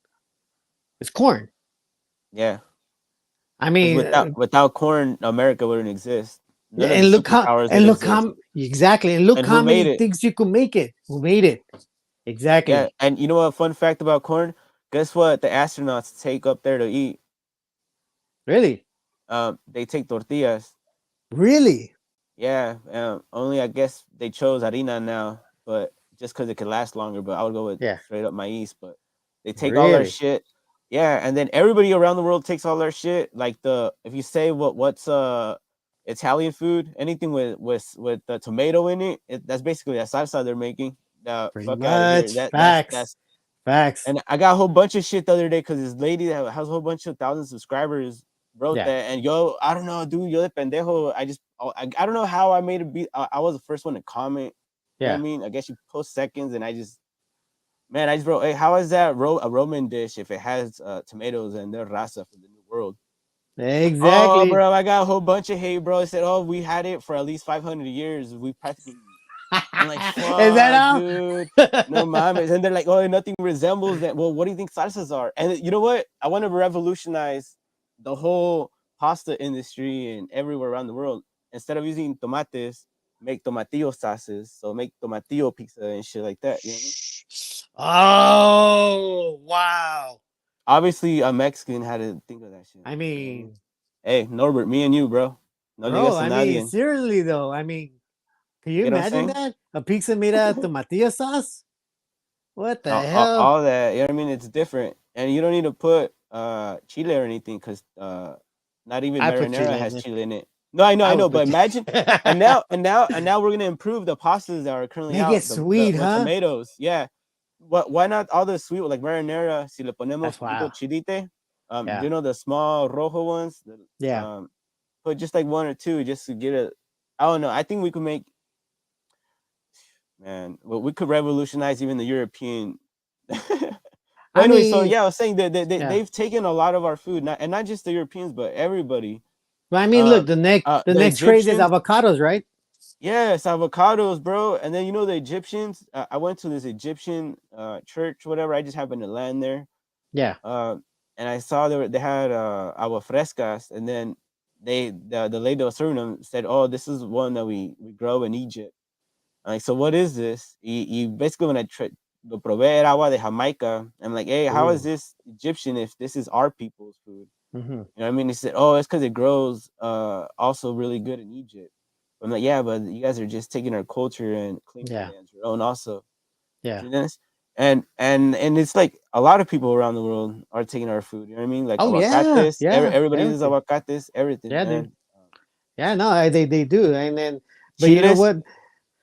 It's corn. Yeah, I because mean, without corn, America wouldn't exist. yeah, None of the superpowers would look exist. how exactly, and look And who how made many it? things you could make it. Who made it? Yeah, Exactly. and you know what? Fun fact about corn. Guess what? The astronauts take up there to eat. Really, They take tortillas. really. Yeah, only I guess they chose harina now, but just because it could last longer. But I would go with Yeah, straight up maize. But they take all our really. shit. Yeah, and then everybody around the world takes all their shit. Like the if you say what's Italian food, anything with the tomato in it, that's basically a salsa they're making. Pretty Fuck out of here. much. Facts. That's Facts. and I got a whole bunch of shit the other day because this lady that has a whole bunch of thousand subscribers wrote Yeah. that. And yo, I don't know, dude, yo de pendejo. I don't know how I made it be. I was the first one to comment. You know what Yeah. I mean? I guess you post seconds, and I just wrote, hey, how is that a Roman dish if it has tomatoes and their raza for the new world? Oh, Exactly. bro, I got a whole bunch of hate, bro. I said, oh, we had it for at least 500 years. We practically I'm like, Is that fuck, all? dude. No mames. And they're like, oh, nothing resembles that. Well, what do you think salsas are? And you know what? I want to revolutionize the whole pasta industry and everywhere around the world. Instead of using tomates, make tomatillo sauces. So make tomatillo pizza and shit like that. You know what I mean? Oh, wow. Obviously, a Mexican had to think of that shit. I You know what I mean? mean, Hey, Norbert, me and you, bro. No bro, llegas a I mean, nadie. seriously though, I mean, can you You get what I'm imagine saying? that? A pizza made out of tomatillo sauce? What the all, all, hell? all that. You know what I mean? It's different, and you don't need to put chile or anything because not even I put marinara chile in has it. chile in it. No, I know, I I would know, put but imagine, chile. and now we're gonna improve the pastas that are currently Make it out. sweet, With huh? tomatoes, yeah. Why not all the sweet like marinara? Si le ponemos That's poquito wild. chilite, Yeah. you know the small rojo ones. Yeah. Um, put just like one or two just to get it. I don't know. I think we could make man. Well, we could revolutionize even the European. But I anyway, so mean, yeah, I was saying that yeah. they've taken a lot of our food, not, and not just the Europeans, but everybody. But I mean, look, Um, the the next craze is Egyptians, avocados, right? yes, avocados, bro. And then you know the Egyptians. I went to this Egyptian church, whatever. I just happened to land there, Yeah. um, and I saw they had agua frescas, and then the lady that was serving them said, "Oh, this is one that we grow in Egypt." I'm like, so what is this? Y basically when lo probé era agua de Jamaica. I'm like, hey, how is Ooh. this Egyptian if this is our people's food? Hmm. You know what I mean? He said, oh, it's because it grows also really good in Egypt. I'm like, yeah, but you guys are just taking our culture and claiming Yeah. it as your own also. Yeah. See this? And it's like a lot of people around the world are taking our food. You know what I mean? Like Oh yeah. aguacates. Yeah. Everybody uses Everything. aguacates. Everything, Yeah, dude. man. Yeah. No, they do. And then, but you know Chiles. what?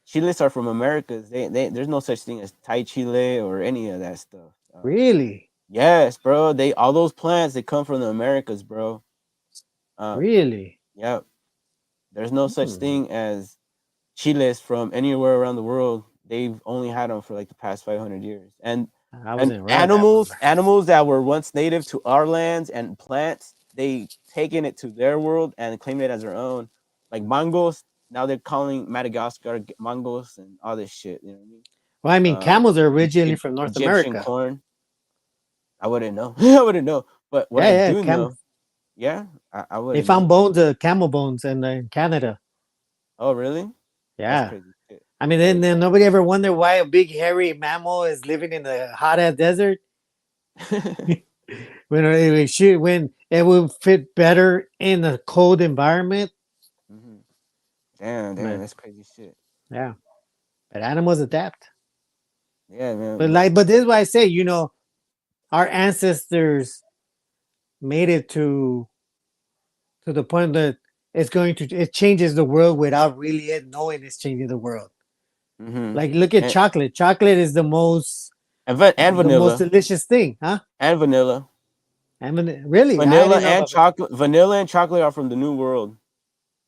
Chiles are from Americas. There's no such thing as Thai chile or any of that stuff. Really, Yes, bro. They all those plants they come from the Americas, bro. Uh, really. yeah. There's no such Hmm. thing as chiles from anywhere around the world. They've only had them for like the past 500 years. I And wasn't aware of that one. animals that were once native to our lands and plants, they taken it to their world and claimed it as their own. Like mangoes, now they're calling Madagascar mangoes and all this shit. You know what I mean? Well, I mean, camels are originally from North Egyptian America. corn. I wouldn't know. I wouldn't know. But what Yeah, I yeah. do know, yeah, I They wouldn't found know. bones, camel bones, in Canada. Oh, really? That's Yeah. crazy shit. I mean, Hey, then nobody ever wondered why a big hairy mammal is living in the hot ass desert when it would fit better in a cold environment. hmm damn, But that's crazy shit. yeah, but animals adapt. Yeah, But man. But like, but this is why I say, our ancestors made it to the point that it changes the world without really it knowing it's changing the world. hmm Like, look at and chocolate. Chocolate is and the most vanilla delicious thing, huh? and vanilla, I mean, really, I didn't know about vanilla. vanilla and chocolate are from the New World.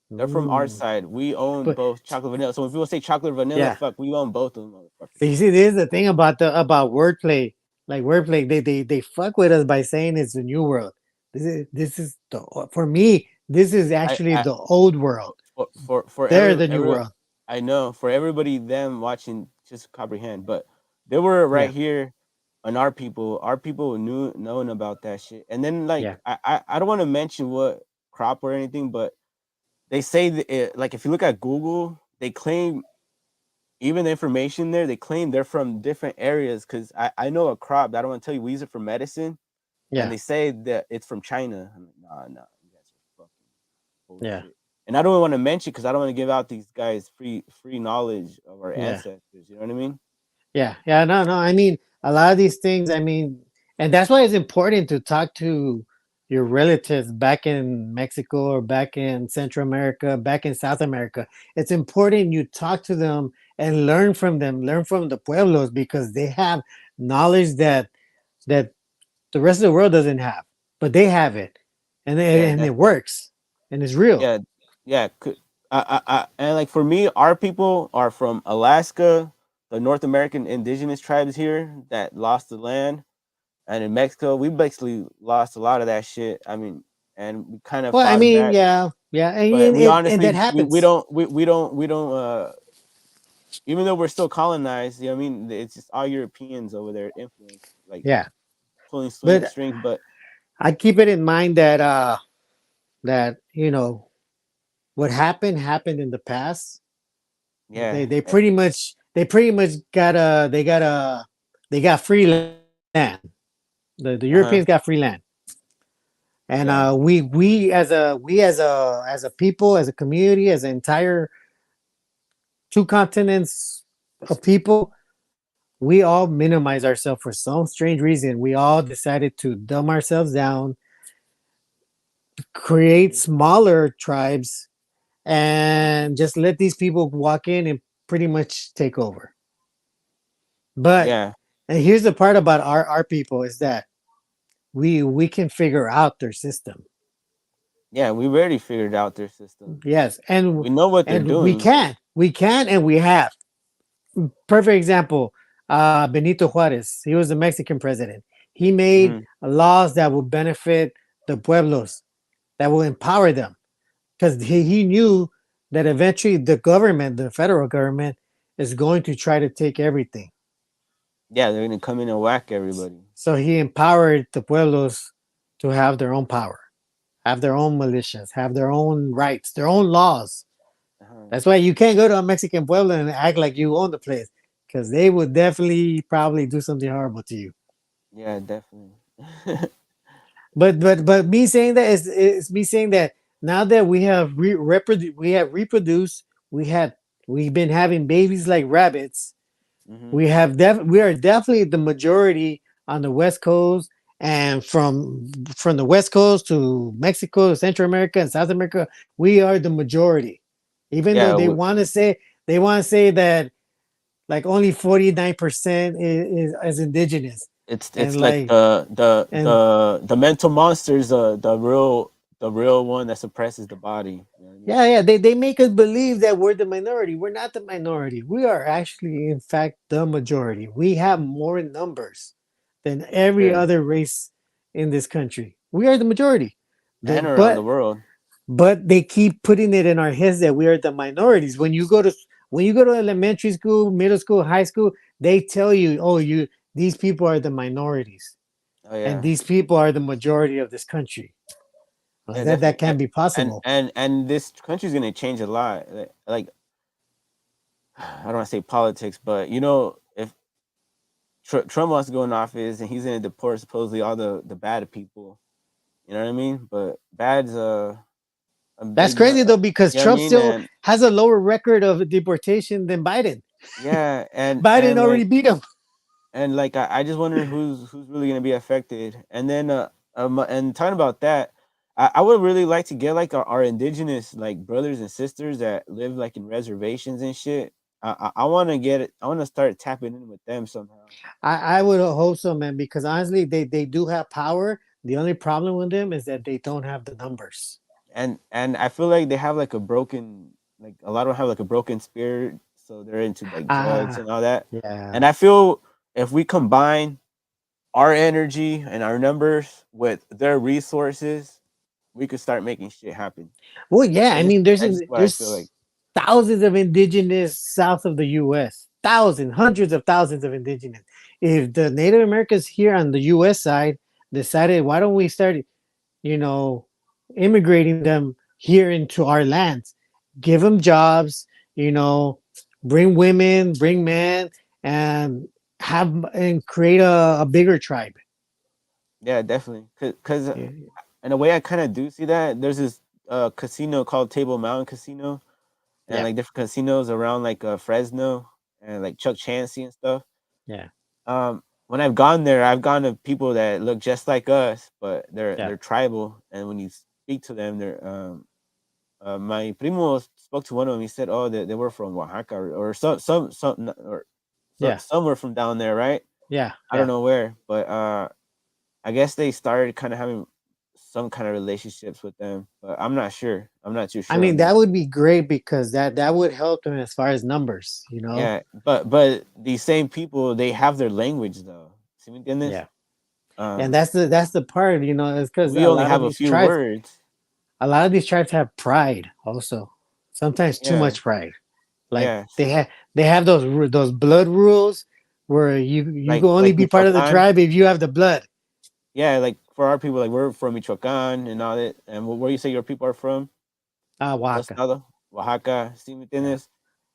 They're from our Mm. side. We own But both chocolate vanilla. So when people say chocolate vanilla, yeah, fuck, we own both of them, but motherfuckers. you see, this is the thing about about wordplay. Like wordplay, they fuck with us by saying it's the new world. This is for me. This is actually I the old world. for They're the new every world. I know for everybody them watching just comprehend, but they were right Yeah, here on our people knew knowing about that shit. And then like yeah, I don't want to mention what crop or anything, but they say that like if you look at Google, they claim even the information there, they claim they're from different areas because I know a crop that I don't want to tell you we use it for medicine, and yeah, they say that it's from China. I'm like, nah, you guys are fucking yeah, bullshit. And I don't want to mention because I don't want to give out these guys free knowledge of our yeah. ancestors. You know what I mean? Yeah, yeah, no, no. I mean, a lot of these things. I mean, and that's why it's important to talk to your relatives back in Mexico or back in Central America, back in South America. It's important you talk to them and learn from them, learn from the pueblos because they have knowledge that the rest of the world doesn't have, but they have it, and Yeah, and it works, and it's real. yeah, yeah. And like for me, our people are from Alaska, the North American indigenous tribes here that lost the land, and in Mexico, we basically lost a lot of that shit. I mean, and we kind of Well, I fought mean, back, yeah, yeah, but we and honestly that happens. we don't even though we're still colonized. You know what I mean? It's just all Europeans over there influence like Yeah, pulling but strings, but I keep it in mind that that what happened in the past. yeah. They pretty much they got free land. The Europeans got free Uh-huh. land, and Yeah. we as a people, as a community, as an entire two continents of people, we all minimize ourselves for some strange reason. We all decided to dumb ourselves down, create smaller tribes, and just let these people walk in and pretty much take over. But Yeah, and here's the part about our people is that we can figure out their system. yeah, we already figured out their system. Yes, We know what they're and we doing. can, and we have. Perfect example. Benito Juarez. He was the Mexican president. He made Hmm. laws that will benefit the pueblos, that will empower them, because he knew that eventually the government, the federal government, is going to try to take everything. Yeah, they're gonna come in and whack everybody. So he empowered the pueblos to have their own power, have their own militias, have their own rights, their own laws. Uh-huh. That's why you can't go to a Mexican pueblo and act like you own the place, because they would definitely probably do something horrible to you. Yeah, definitely. But me saying that is me saying that now that we have we have reproduced, we had we've been having babies like rabbits. Hmm. We are definitely the majority on the West Coast, and from the West Coast to Mexico, Central America, and South America, we are the majority. Even though Yeah, they want to say that like only 49% is indigenous, and it's like like and the mental monsters, the real one that suppresses the body. You know what I mean? yeah, yeah, they make us believe that we're the minority. We're not the minority. We are actually, in fact, the majority. We have more numbers than every Sure. other race in this country. We are the majority. And around the world. But they keep putting it in our heads that we are the minorities. When you go to elementary school, middle school, high school, they tell you, oh, you these people are the minorities, Oh and yeah. these people are the majority of this country. Yeah, That definitely. can't be possible. And this country's gonna change a lot. Like I don't want to say politics, but you know, if Trump wants to go in office and he's gonna deport supposedly all the bad people, you know what I mean? But bad's a That's big, crazy though, because you know what I Trump mean? still has a lower record of deportation than Biden. Yeah, Biden already beat him. and like I just wonder who's really gonna be affected. And then and talking about that, I would really like to get like our indigenous like brothers and sisters that live like in reservations and shit. I want to get it. I want to start tapping in with them somehow. I would hope so, man, because honestly, they do have power. The only problem with them is that they don't have the numbers. And I feel like they have like a broken, like a lot of them have like a broken spirit, so they're into like drugs Ah, and all that. yeah. And I feel if we combine our energy and our numbers with their resources, we could start making shit happen. Well, yeah. I mean, That's just what I feel like. there's thousands of indigenous south of the U.S. Thousands, hundreds of thousands of indigenous. If the Native Americans here on the U.S. side decided, why don't we start, you know, immigrating them here into our lands, give them jobs, you know, bring women, bring men, and create a bigger tribe. Yeah, definitely. Cause Yeah, in a way, I kind of do see that. There's this casino called Table Mountain Casino, and yeah, like different casinos around like Fresno and like Chuck Chansey and stuff. yeah, When I've gone there, I've gone to people that look just like us, but yeah, they're tribal, and when you speak to them, they're my primo spoke to one of them. He said, "Oh, they were from Oaxaca or yeah, somewhere from down there, right? yeah, I don't yeah. know where, but I guess they started kind of having some kind of relationships with them, but I'm not sure. I'm not too I sure mean, on that. that would be great because that would help them as far as numbers, you know. Yeah, but these same people, they have their language though. ¿Sí me entiendes? Yeah, and Um, that's the part, you know, is because we only have a few words. a lot of these tribes have pride also, sometimes too Yeah, much pride. Like yeah. they have those blood rules where you can only Like be part of the Michoacan. tribe if you have the blood. Yeah, like for our people, like we're from Michoacan and all that. And where you say your people are from? Ah, ¿Qué Waka. estado? Oaxaca, ¿sí me Yeah, entiendes?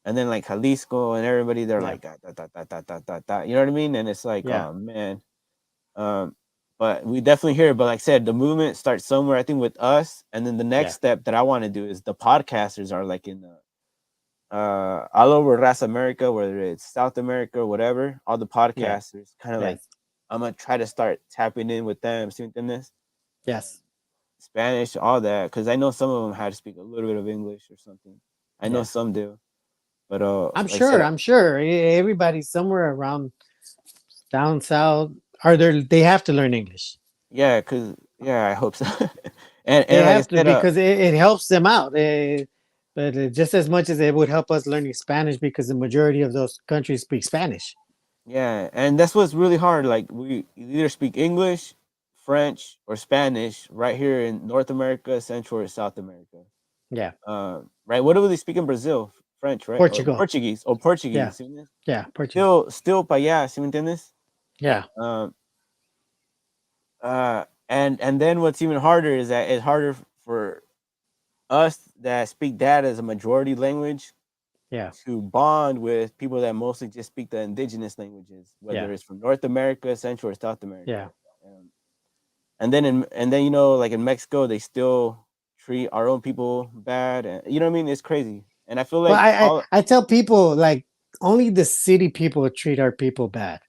And then like Jalisco and everybody, they're yeah, like da. You know what I mean? And it's like, yeah, oh man. Um, but we definitely hear it. But like I said, the movement starts somewhere, I think, with us. And then the next yeah. step that I want to do is the podcasters are like in the all over Ras America, whether it's South America or whatever, all the Yeah. podcasters, kind of like Yes. I'm gonna try to start tapping in with them, ¿sí me entiendes? Yes. Spanish, all that, because I know some of them had to speak a little bit of English or something. I know Yeah. some do, but I'm like I said, sure. I'm sure everybody somewhere around down south are there. They have to learn English. yeah, because yeah, I hope so. They And like I have to said, because it helps them out. But just as much as it would help us learning Spanish because the majority of those countries speak Spanish. yeah, and that's what's really hard. Like we either speak English, French, or Spanish right here in North America, Central or South America. Yeah. Right? What do they speak in Brazil? French, right? Or Portugal. Portuguese? Or Yeah. Portuguese? ¿Sí me entiendes? Yeah. Portugal. Still para allá, ¿sí me entiendes? Yeah. Um, and then what's even harder is that it's harder for us that speak that as a majority language Yeah. to bond with people that mostly just speak the indigenous languages, Yeah. whether it's from North America, Central or South America. Yeah. Um, and then like in Mexico, they still treat our own people bad, and you know what I mean. It's crazy, and I feel Well, like all I tell people like only the city people treat our people bad.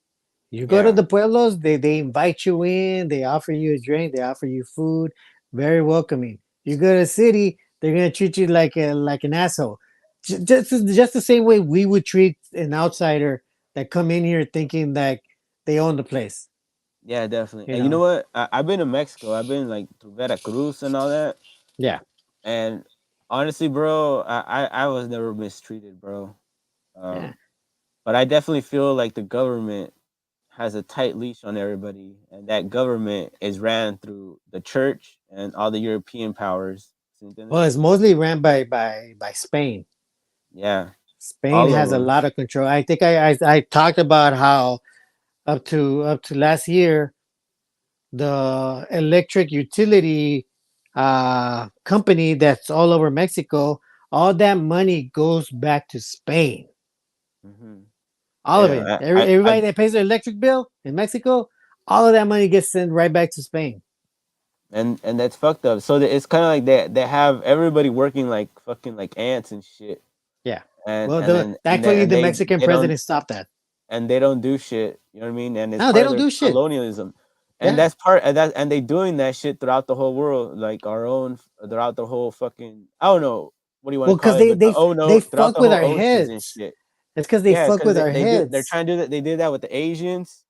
You go to yeah the pueblos, they invite you in, they offer you a drink, they offer you food, very welcoming. You go to the city, they're gonna treat you like an asshole, just the same way we would treat an outsider that come in here thinking that they own the place. yeah definitely. You And you know know? what? I've been to Mexico. I've been like to Veracruz and all that, Yeah, and honestly, bro, I was never mistreated, bro. yeah. Um, but I definitely feel like the government has a tight leash on everybody, and that government is ran through the church and all the European powers. ¿Sí Well, entiendes? it's mostly ran by Spain. Yeah, Spain all of has a them. lot of control. I think I talked about how up to last year the electric utility company that's all over Mexico, all that money goes back to Spain. Hmm. All of it. Yeah, Everybody that pays their electric bill in Mexico, all of that money gets sent right back to Spain. and that's fucked up. So it's kind of like they have everybody working like fucking like ants and shit, Yeah. and Well, and then thankfully and the Mexican they don't president stopped that. and they don't do shit. You know what I mean? And it's No, they part of don't their do shit. colonialism, and Yeah. that's part of that. And they doing that shit throughout the whole world, like our own throughout the whole fucking. I don't know what do you want to Well, call because it, but the oh they no, throughout fuck the with whole our oceans and heads. shit. It's because they Yeah, fuck because with our they do. They're heads. trying to do that. They did that with the Asians.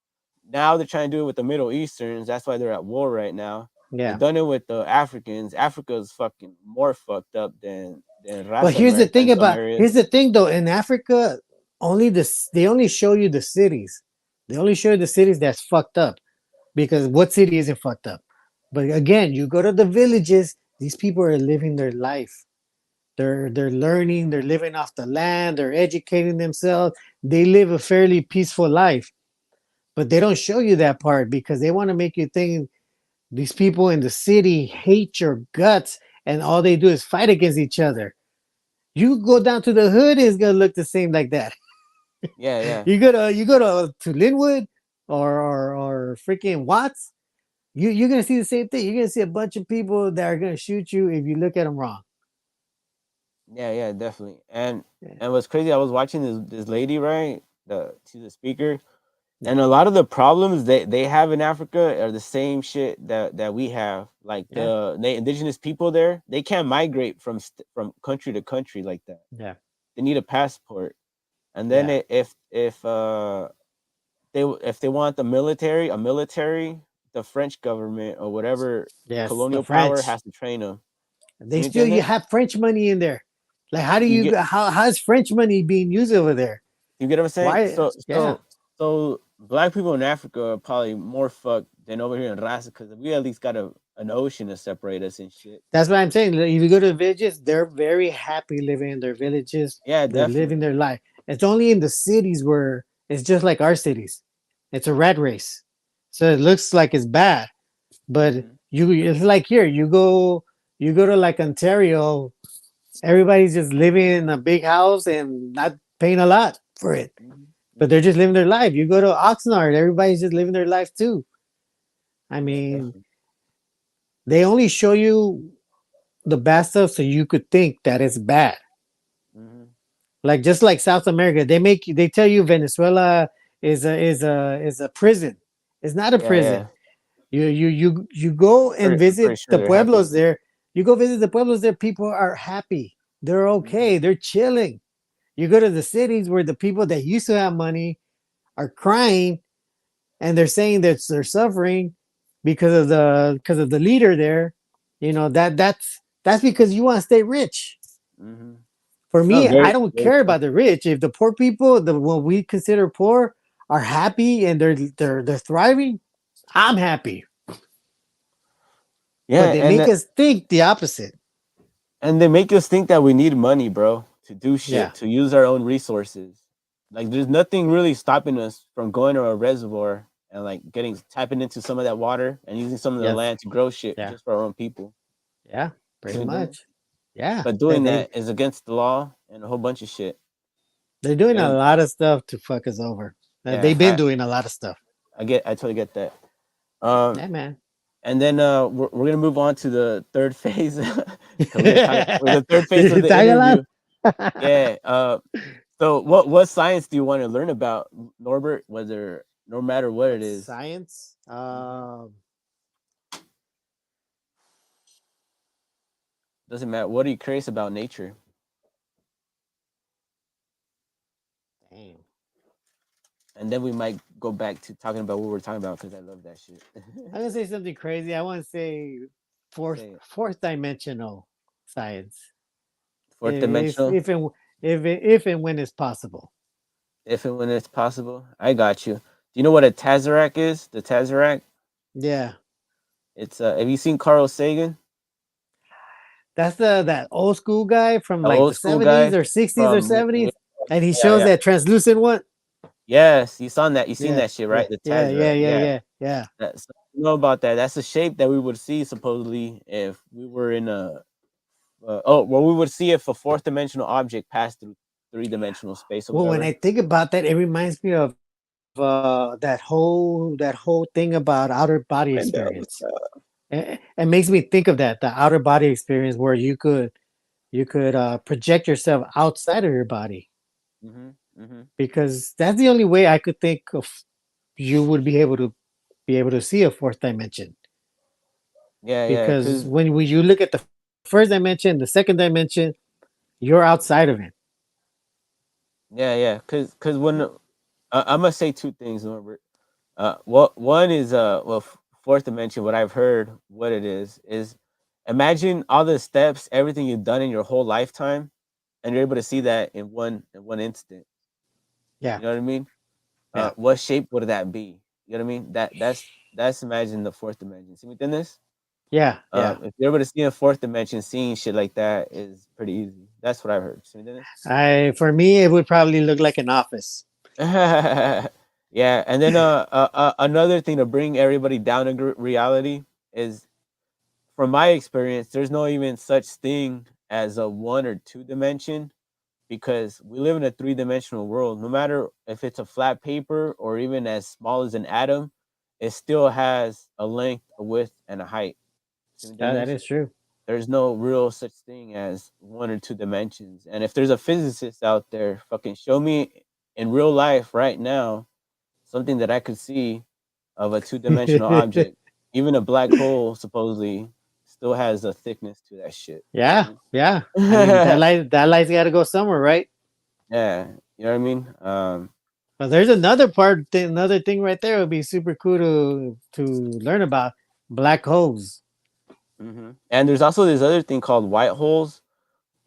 Now they're trying to do it with the Middle Easterns. That's why they're at war right now. They Yeah. done it with the Africans. Africa's fucking more fucked up than But Raza America in some areas. here's the thing though, in Africa, they only show you the cities. They only show you the cities that's fucked up because what city isn't fucked up? But again, you go to the villages, these people are living their life. They're learning, they're living off the land, they're educating themselves. They live a fairly peaceful life. But they don't show you that part because they want to make you think these people in the city hate your guts and all they do is fight against each other. You go down to the hood, it's gonna look the same like that. Yeah, yeah, You go to Linwood or freaking Watts, you're gonna see the same thing. You're gonna see a bunch of people that are gonna shoot you if you look at them wrong. yeah, definitely. Yeah, And what's crazy, I was watching this lady, right? She's a speaker, yeah, and a lot of the problems they have in Africa are the same shit that we have. Like yeah, the indigenous people there, they can't migrate from country to country like that. yeah, They need a passport, and then yeah. if they want a military, the French government or whatever Yes, the colonial power French. has to train them. They ¿Sí me still you entiendes? have French money in there. Like how do You you get how's French money being used over there? you get what I'm saying? Why? Yeah. So black people in Africa are probably more fucked than over here in Rasa because we at least got an ocean to separate us and shit. That's what I'm saying. Like, if you go to villages, they're very happy living in their villages. Yeah, They're living definitely. their life. It's only in the cities where it's just like our cities. It's a rat race. So it looks like it's bad. But Hmm. it's like here, you go to like Ontario, everybody's just living in a big house and not paying a lot for it. Hmm. But they're Hmm. just living their life. You go to Oxnard, everybody's just living their life too. I Yeah, mean, definitely. they only show you the bad stuff so you could think that it's bad. Hmm. Like just like South America, they tell you Venezuela is a prison. It's not a Yeah, yeah. prison. You go and I'm pretty visit sure the they're happy. pueblos there. You go visit the pueblos there. People are happy. They're okay. Mhm. They're chilling. You go to the cities where the people that used to have money are crying and they're saying that they're suffering because of the leader there. That's because you want to stay rich. Mhm. For No, me, I very don't very care true. about the rich. If the poor people, the what we consider poor, are happy and they're thriving, I'm happy. But Yeah, they make us think the opposite. and they make us think that we need money, bro, to do Yeah. shit, to use our own resources. Like there's nothing really stopping us from going to a reservoir and like getting tapping into some of that water and using some of the Yes. land to grow shit Yeah. just for our own people. Yeah. You see Pretty what I'm saying? much. Yeah. But That doing they that is against the law and a whole bunch of shit. they're doing a And lot of stuff to fuck us over. yeah, They've been doing a lot of stuff. I totally get that. Um, Yeah, man. and then we're gonna move on to the third phase because we're the third phase of the Tag along. interview. Yeah. So what science do you want to learn about, Norbert? Whether no matter what it What is. science? Mhm. Doesn't matter. What are you curious about nature? Damn. And then we might go back to talking about what we're talking about because I love that shit. I'm gonna say something crazy. I want to say fourth Say it. fourth dimensional science. Fourth If dimensional, if and if and when it's possible. if and when it's possible. I got you. Do you know what a tazerac is? The tazerac. Yeah. It's have you seen Carl Sagan, That's that old school guy from the like old the school 70s guy or 60s or from 70s. And he yeah shows yeah that translucent one. yes you saw that you seen Yeah. that shit Yeah. right the Yeah. Yeah. tazerac Yeah. yeah Yeah. Yeah. that's you know about that that's the shape that we would see supposedly if we were in a well we would see if a fourth dimensional object passed through three-dimensional space or Well, when whatever. I think about that, it reminds me of that whole thing about outer body I know. experience. It makes me think of that, the outer body experience where you could project yourself outside of your body, Mm-hmm, mm-hmm. because that's the only way I could think of you would be able to see a fourth dimension. Yeah, yeah, Because cause when you look at the first dimension, the second dimension, you're outside of it. yeah, yeah, cause when I'm gonna say two things, Norbert. What one is well, fourth dimension. What I've heard, what it is imagine all the steps, everything you've done in your whole lifetime, and you're able to see that in one instant. Yeah, You know what I mean? yeah, What shape would that be? You know what I mean? That's imagine the fourth dimension. See within this? yeah, yeah. If you're able to see a fourth dimension, seeing shit like that is pretty easy. That's what I've heard. See within this? I For me, it would probably look like an office. Yeah, and then another thing to bring everybody down to reality is, from my experience, there's no even such thing as a one or two dimension because we live in a three-dimensional world. No matter if it's a flat paper or even as small as an atom, it still has a length, a width, and a height. See within That this? is true. There's no real such thing as one or two dimensions. And if there's a physicist out there, fucking show me in real life right now something that I could see of a two-dimensional object. Even a black hole supposedly still has a thickness to that shit. Yeah, You yeah. I mean, that know? light that light's got to go somewhere, right? Yeah, you know what I mean? But there's another thing right there would be super cool to learn about: black holes. And there's also this other thing called white holes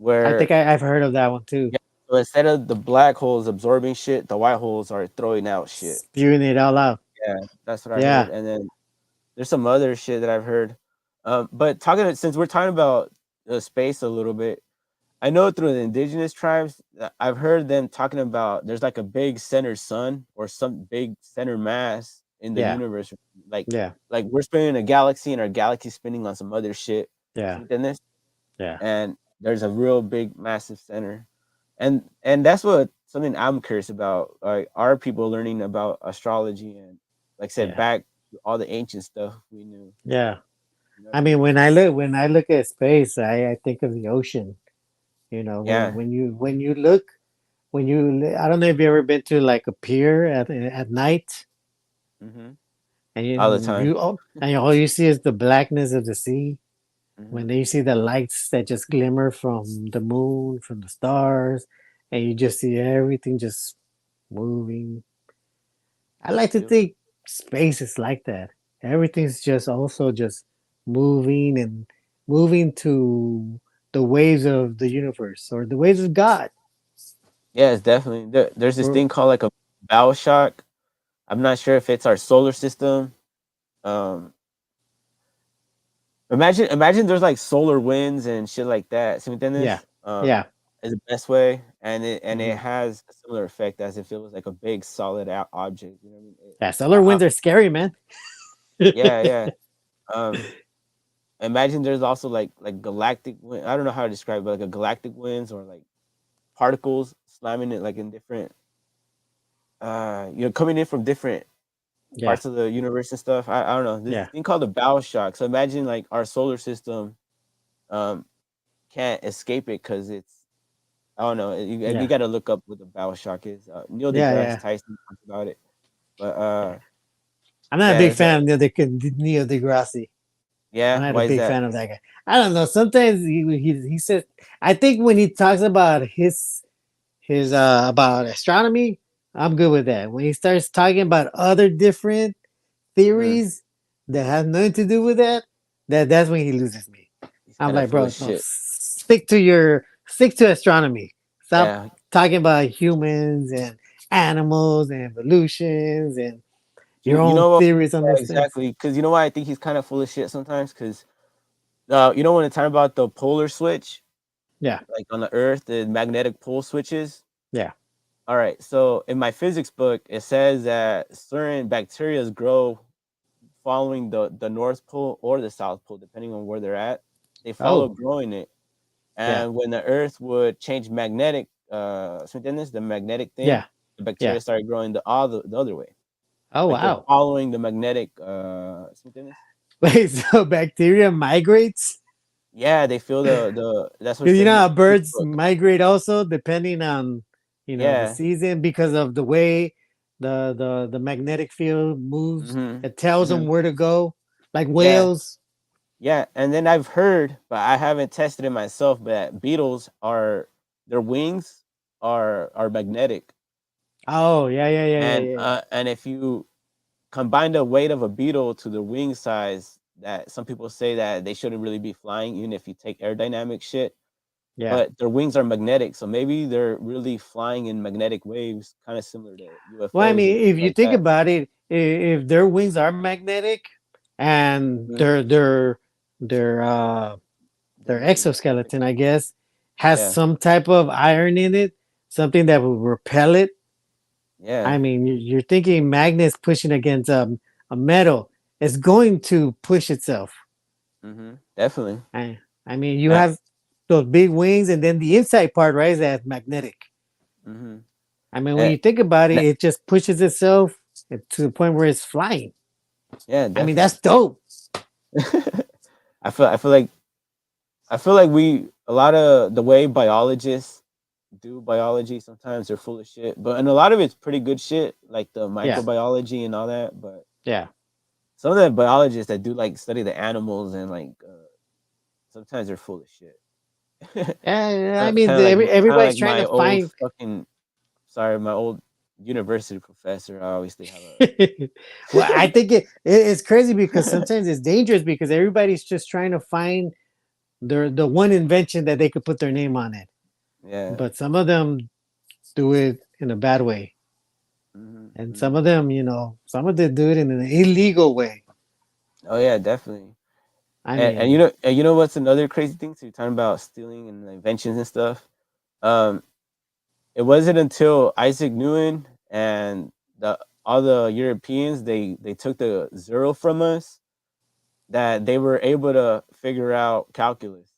I think where I've heard of that one too. yeah, so instead of the black holes absorbing shit, the white holes are throwing out shit. Spewing it all out. Yeah, that's what I heard. Yeah, And then there's some other shit that I've heard. But since we're talking about space a little bit, I know through the indigenous tribes, I've heard them talking about there's like a big center sun or some big center mass in the yeah, universe, like yeah, like we're spinning a galaxy and our galaxy spinning on some other shit. yeah, See within this, yeah, and there's a real big massive center, and that's what something I'm curious about. Like, are people learning about astrology and, like I said, yeah, back to all the ancient stuff we knew. yeah. You know what I I mean, mean? when I look at space, I think of the ocean. Yeah. When you look when I don't know if you ever been to like a pier at night, Hmm. and All the time. all you see is the blackness of the sea. When Hmm. you see the lights that just glimmer from the moon, from the stars, and you just see everything just moving. I like to Yep. think space is like that. Everything's just also just moving and moving to the waves of the universe or the waves of God. Yeah, it's definitely there's this Or thing called like a bow shock. I'm not sure if it's our solar system. Um, imagine there's like solar winds and shit like that. ¿Sí me yeah, entiendes? yeah, Is the best way, and it hmm has a similar effect as if it was like a big solid object. You know what I mean? yeah. Solar winds are scary, man. Yeah, yeah. Um, imagine there's also like galactic wind. I don't know how to describe it, but like a galactic winds or like particles slamming it like in different coming in from different Yeah, parts of the universe and stuff. I don't know. There's this yeah, thing called the bow shock. So imagine like our solar system um can't escape it because it's I don't know. You yeah, got to look up what the bow shock is. Neil yeah, deGrasse yeah. Tyson talks about it, but I'm not a yeah, big there's a fan of Neil deGrasse. I'm yeah. not a Why is big that? fan of that guy. I don't know. Sometimes he says. I think when he talks about his about astronomy, I'm good with that. When he starts talking about other different Hmm. theories that have nothing to do with that, that's when he loses me. He's I'm kind of like, full bro, of no, shit. stick to astronomy. Stop Yeah, talking about humans and animals and evolutions and your you own know what? theories on Yeah, those things. exactly. Because you know why I think he's kind of full of shit sometimes. Because when it's time about the polar switch, Yeah, like on the Earth, the magnetic pole switches. yeah. All right. So in my physics book, it says that certain bacteria grow following the North Pole or the South Pole, depending on where they're at. They follow Oh, growing it. yeah, And when the Earth would change magnetic, ¿sí me entiendes? The magnetic thing, yeah, the yeah. bacteria started growing the other way. Oh, Like they're wow. following the magnetic, ¿sí me entiendes? Wait, so bacteria migrates? Yeah, they feel the. That's what it Because you says know in the how physics birds book. migrate also depending on the Yeah. season because of the way the magnetic field moves. Mhm. It tells them Mhm. where to go, like Yeah. whales. Yeah, and then I've heard, but I haven't tested it myself, but beetles are their wings are magnetic. Oh yeah, yeah, yeah, yeah, And yeah, yeah. and if you combine the weight of a beetle to the wing size, that some people say that they shouldn't really be flying, even if you take aerodynamic shit. Yeah. But their wings are magnetic, so maybe they're really flying in magnetic waves, kind of similar to Well, I UFOs and mean, if shit you like think that. about it, if their wings are magnetic and Mhm. their They're their really magnetic. exoskeleton, I guess, has Yeah, some type of iron in it, something that will repel it. yeah. I mean, you're thinking magnets pushing against a metal. It's going to push itself. Definitely. I mean, you Uh, have those big wings, and then the inside part, right, is that magnetic. mhm. I mean, when Uh, you think about it, and it just pushes itself to the point where it's flying. yeah, I mean, definitely. that's dope. I feel like we a lot of the way biologists do biology sometimes they're full of shit, but and a lot of it's pretty good shit like the Yeah, microbiology and all that. But yeah. some of the biologists that do like study the animals and like sometimes they're full of shit. Yeah, I kind mean, of like kind of everybody's like trying my to old find. fucking my old university professor. I always have Well, I a think it's crazy because sometimes it's dangerous because everybody's just trying to find the one invention that they could put their name on it. yeah. But some of them do it in a bad way, and some Hmm. of them, some of them do it in an illegal way. Oh yeah, definitely. I And mean, you know what's another crazy thing? So you're talking about stealing and inventions and stuff. Um, it wasn't until Isaac Newton and the all the Europeans they took the zero from us that they were able to figure out calculus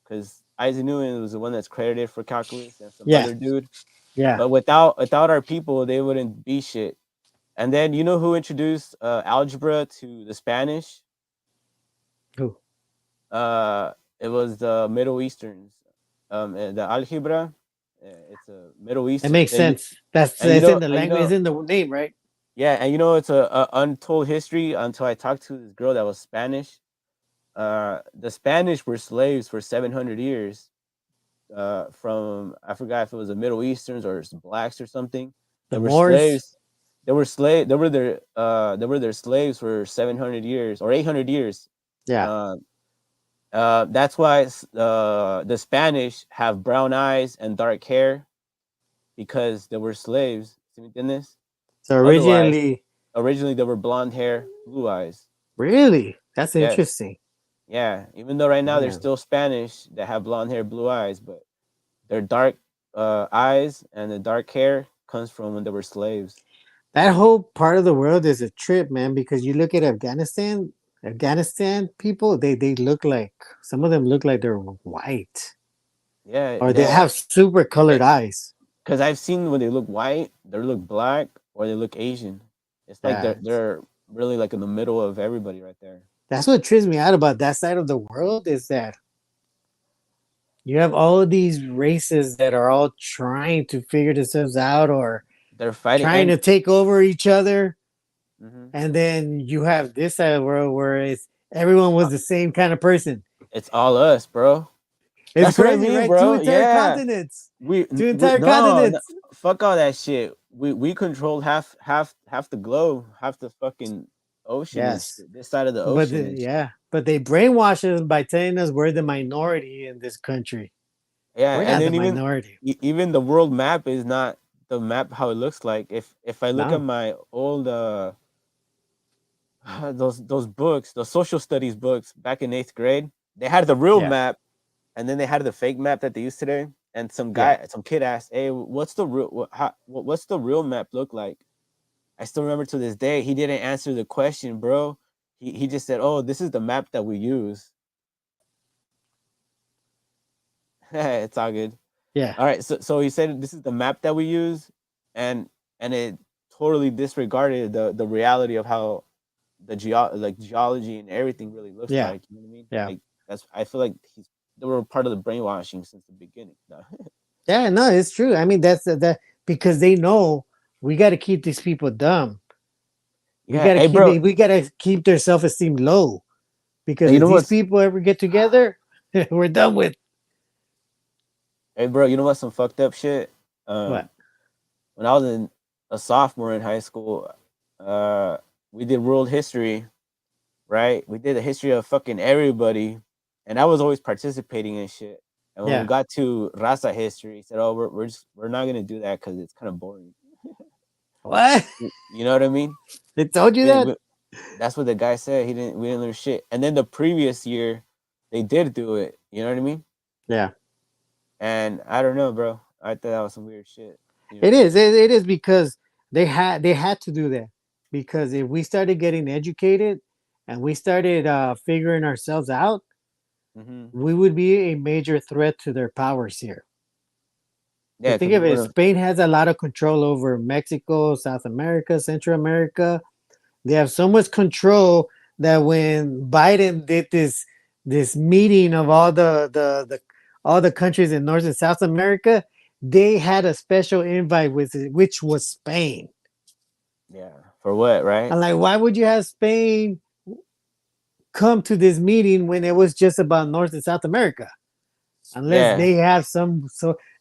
because Isaac Newton was the one that's credited for calculus and some yeah, other dude. yeah. But without our people, they wouldn't be shit. And then you know who introduced algebra to the Spanish? Who? Uh, it was the Middle Easterns. The algebra. It's a Middle It Eastern. makes sense. That's And you it's in know, the and you language. It's know, in the name, right? yeah, and you know, it's a untold history until I talked to this girl that was Spanish. The Spanish were slaves for 700 years. From I forgot if it was the Middle Easterns or blacks or something. The They were Moors. slaves. They were slave. They were their slaves for 700 years or 800 years. Yeah. Uh, that's why the Spanish have brown eyes and dark hair because they were slaves. ¿Sí me entiendes? So Otherwise, originally, originally they were blonde hair, blue eyes. really, that's Yes, interesting. yeah. Even though right now they're Man, still Spanish that have blonde hair, blue eyes, but their dark eyes and the dark hair comes from when they were slaves. that whole part of the world is a trip, man. Because you look at Afghanistan, Afghanistan people, they look like some of them look like they're white, Yeah, or they they have super colored eyes. because I've seen when they look white, they look black, or they look Asian. It's like they're Yeah, they're really like in the middle of everybody right there. that's what trips me out about that side of the world is that you have all of these races that are all trying to figure themselves out or They're fighting, trying and to take over each other. mhm. And then you have this side of the world where it's everyone was the same kind of person. It's all us, bro. It's That's what I crazy, mean, right? Two bro. entire Yeah, continents. we, Two we entire no, no, continents. fuck all that shit. We controlled half the globe, half the fucking ocean and Yes. shit. This side of the ocean and shit. Yeah. But they brainwash us by telling us we're the minority in this country. Yeah, We're and not the then minority. even the world map is not the map how it looks like. If I look at No. my old those books, the social studies books back in eighth grade, they had the real Yeah. map, and then they had the fake map that they use today. And Yeah. some kid asked, "Hey, what's the real map look like?" I still remember to this day. He didn't answer the question, bro. He just said, "Oh, this is the map that we use." It's all good. Yeah. All right, so he said this is the map that we use, and it totally disregarded the reality of how like geology and everything really looks Yeah. like. You know what I mean? Yeah. Like that's I feel like they were part of the brainwashing since the beginning. No. Yeah. No, it's true. I mean, that's that because they know we got to keep these people dumb. Yeah, hey bro, We got to keep their self esteem low because and you if know these what's people ever get together, we're done with hey bro, you know what's some fucked up shit? what? Um, when I was a sophomore in high school, uh, we did world history, right? We did the history of fucking everybody, and I was always participating in shit. And when we Yeah. got to Raza history, he said, "Oh, we're not gonna do that because it's kind of boring." What? You know what I mean? They told you We, that? we, that's what the guy said. We didn't learn shit. And then the previous year, they did do it. You know what I mean? Yeah. And I don't know, bro. I thought that was some weird shit. You It know? is. It is because they had to do that because if we started getting educated and we started figuring ourselves out, Mm-hmm. we would be a major threat to their powers here. Yeah, Because because think we of it, want to. Spain has a lot of control over Mexico, South America, Central America. They have so much control that when Biden did this meeting of all the all the countries in North and South America, they had a special invite with it, which was Spain. Yeah, for what, right? I'm like, why would you have Spain come to this meeting when it was just about North and South America? Unless Yeah, they have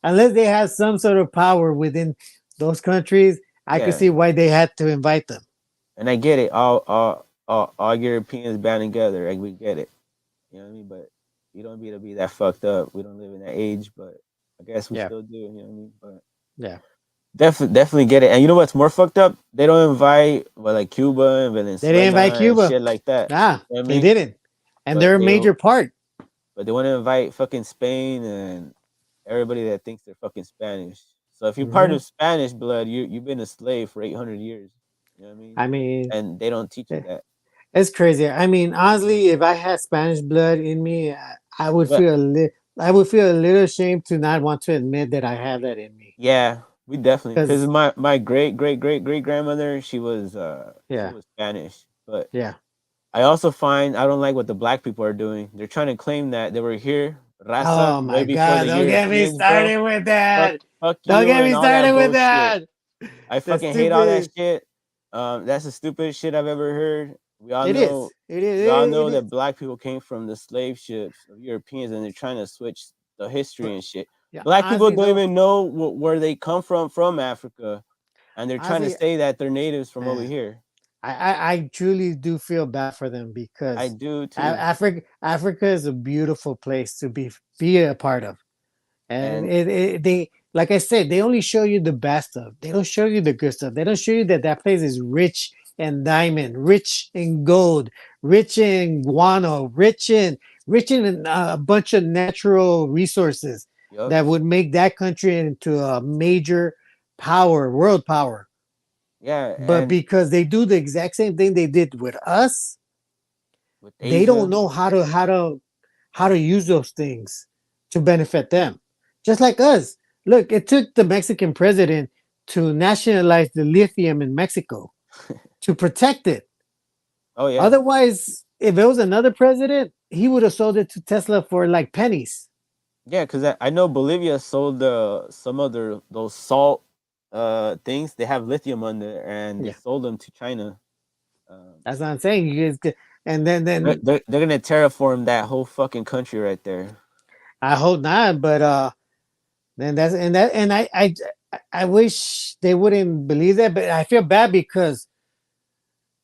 unless they have some sort of power within those countries, I could yeah. see why they had to invite them. And I get it. All Europeans band together. Like we get it. You know what I mean? But you don't need to be that fucked up. We don't live in that age, but I guess we Yeah, still do. You know what I mean? But yeah. definitely get it. And you know what's more fucked up? They don't invite like Cuba and They didn't invite Venezuela and Cuba. shit like that. Nah, You know what I they mean? didn't. And they're But a they major part. but they want to invite fucking Spain and everybody that thinks they're fucking Spanish. So if you're part Hmm. of Spanish blood, you've been a slave for 800 years. You know what I mean? I mean, And they don't teach you eh, that. it's crazy. I mean, honestly, if I had Spanish blood in me, But I would feel a little ashamed to not want to admit that I have that in me. yeah, we definitely because Because my great grandmother she yeah, was Spanish, but yeah, I also find I don't like what the black people are doing. They're trying to claim that they were here, raza Oh way my before God! the Don't get me Europeans, bro. started with Fuck, that. fuck Don't you get and me all that started with bullshit. that. I That's fucking hate all that stupid. shit. That's the stupidest shit I've ever heard. It is. It is. We all It know is. that black people came from the slave ships of Europeans, and they're trying to switch the history But and shit. yeah, Black people honestly don't though, even know where they come from Africa, and they're trying to honestly, say that they're natives from over man, here. I truly do feel bad for them I because do too. Africa is a beautiful place to be a part of. And And they, like I said, they only show you the bad stuff. They don't show you the good stuff. They don't show you that that place is rich in diamond, rich in gold, rich in guano, rich in a bunch of natural resources yup, that would make that country into a major power, world power. yeah, But and because they do the exact same thing they did with us, with they don't Asia, know how to use those things to benefit them. Just like us. Look, it took the Mexican president to nationalize the lithium in Mexico to protect it. oh yeah, Otherwise, if it was another president, he would have sold it to Tesla for like pennies. yeah, because I know Bolivia sold some of those salt things. They have lithium on there, and they Yeah, sold them to China. Um, that's what I'm saying. You guys, and they're, then they're, they're gonna terraform that whole fucking country right there. I hope not. But then I wish they wouldn't believe that. But I feel bad because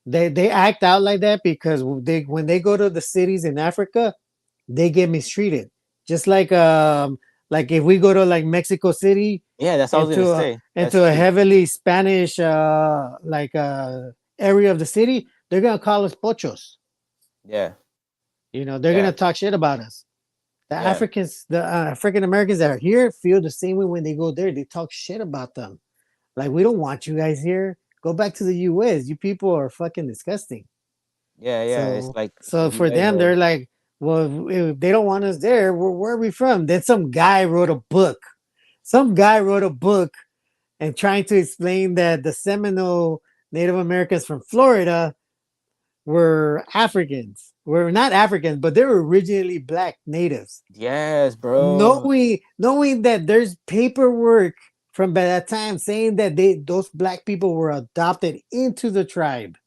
they act out like that because they when they go to the cities in Africa, they get mistreated. Just like if we go to like Mexico City Yeah, that's all I was gonna say. That's into a true. heavily Spanish area of the city, they're gonna call us pochos. Yeah, They're yeah, gonna talk shit about us. yeah, The African Americans that are here feel the same way when they go there. They talk shit about them. Like we don't want you guys here. Go back to the U.S. You people are fucking disgusting. yeah, yeah. It's So like so you for guys them, are. they're like, well, if they don't want us there, where are we from? Then some guy wrote a book. Some guy wrote a book and trying to explain that the Seminole Native Americans from Florida were Africans. Were not Africans, but they were originally black natives. Yes, bro. Knowing that there's paperwork from by that time saying that those black people were adopted into the tribe,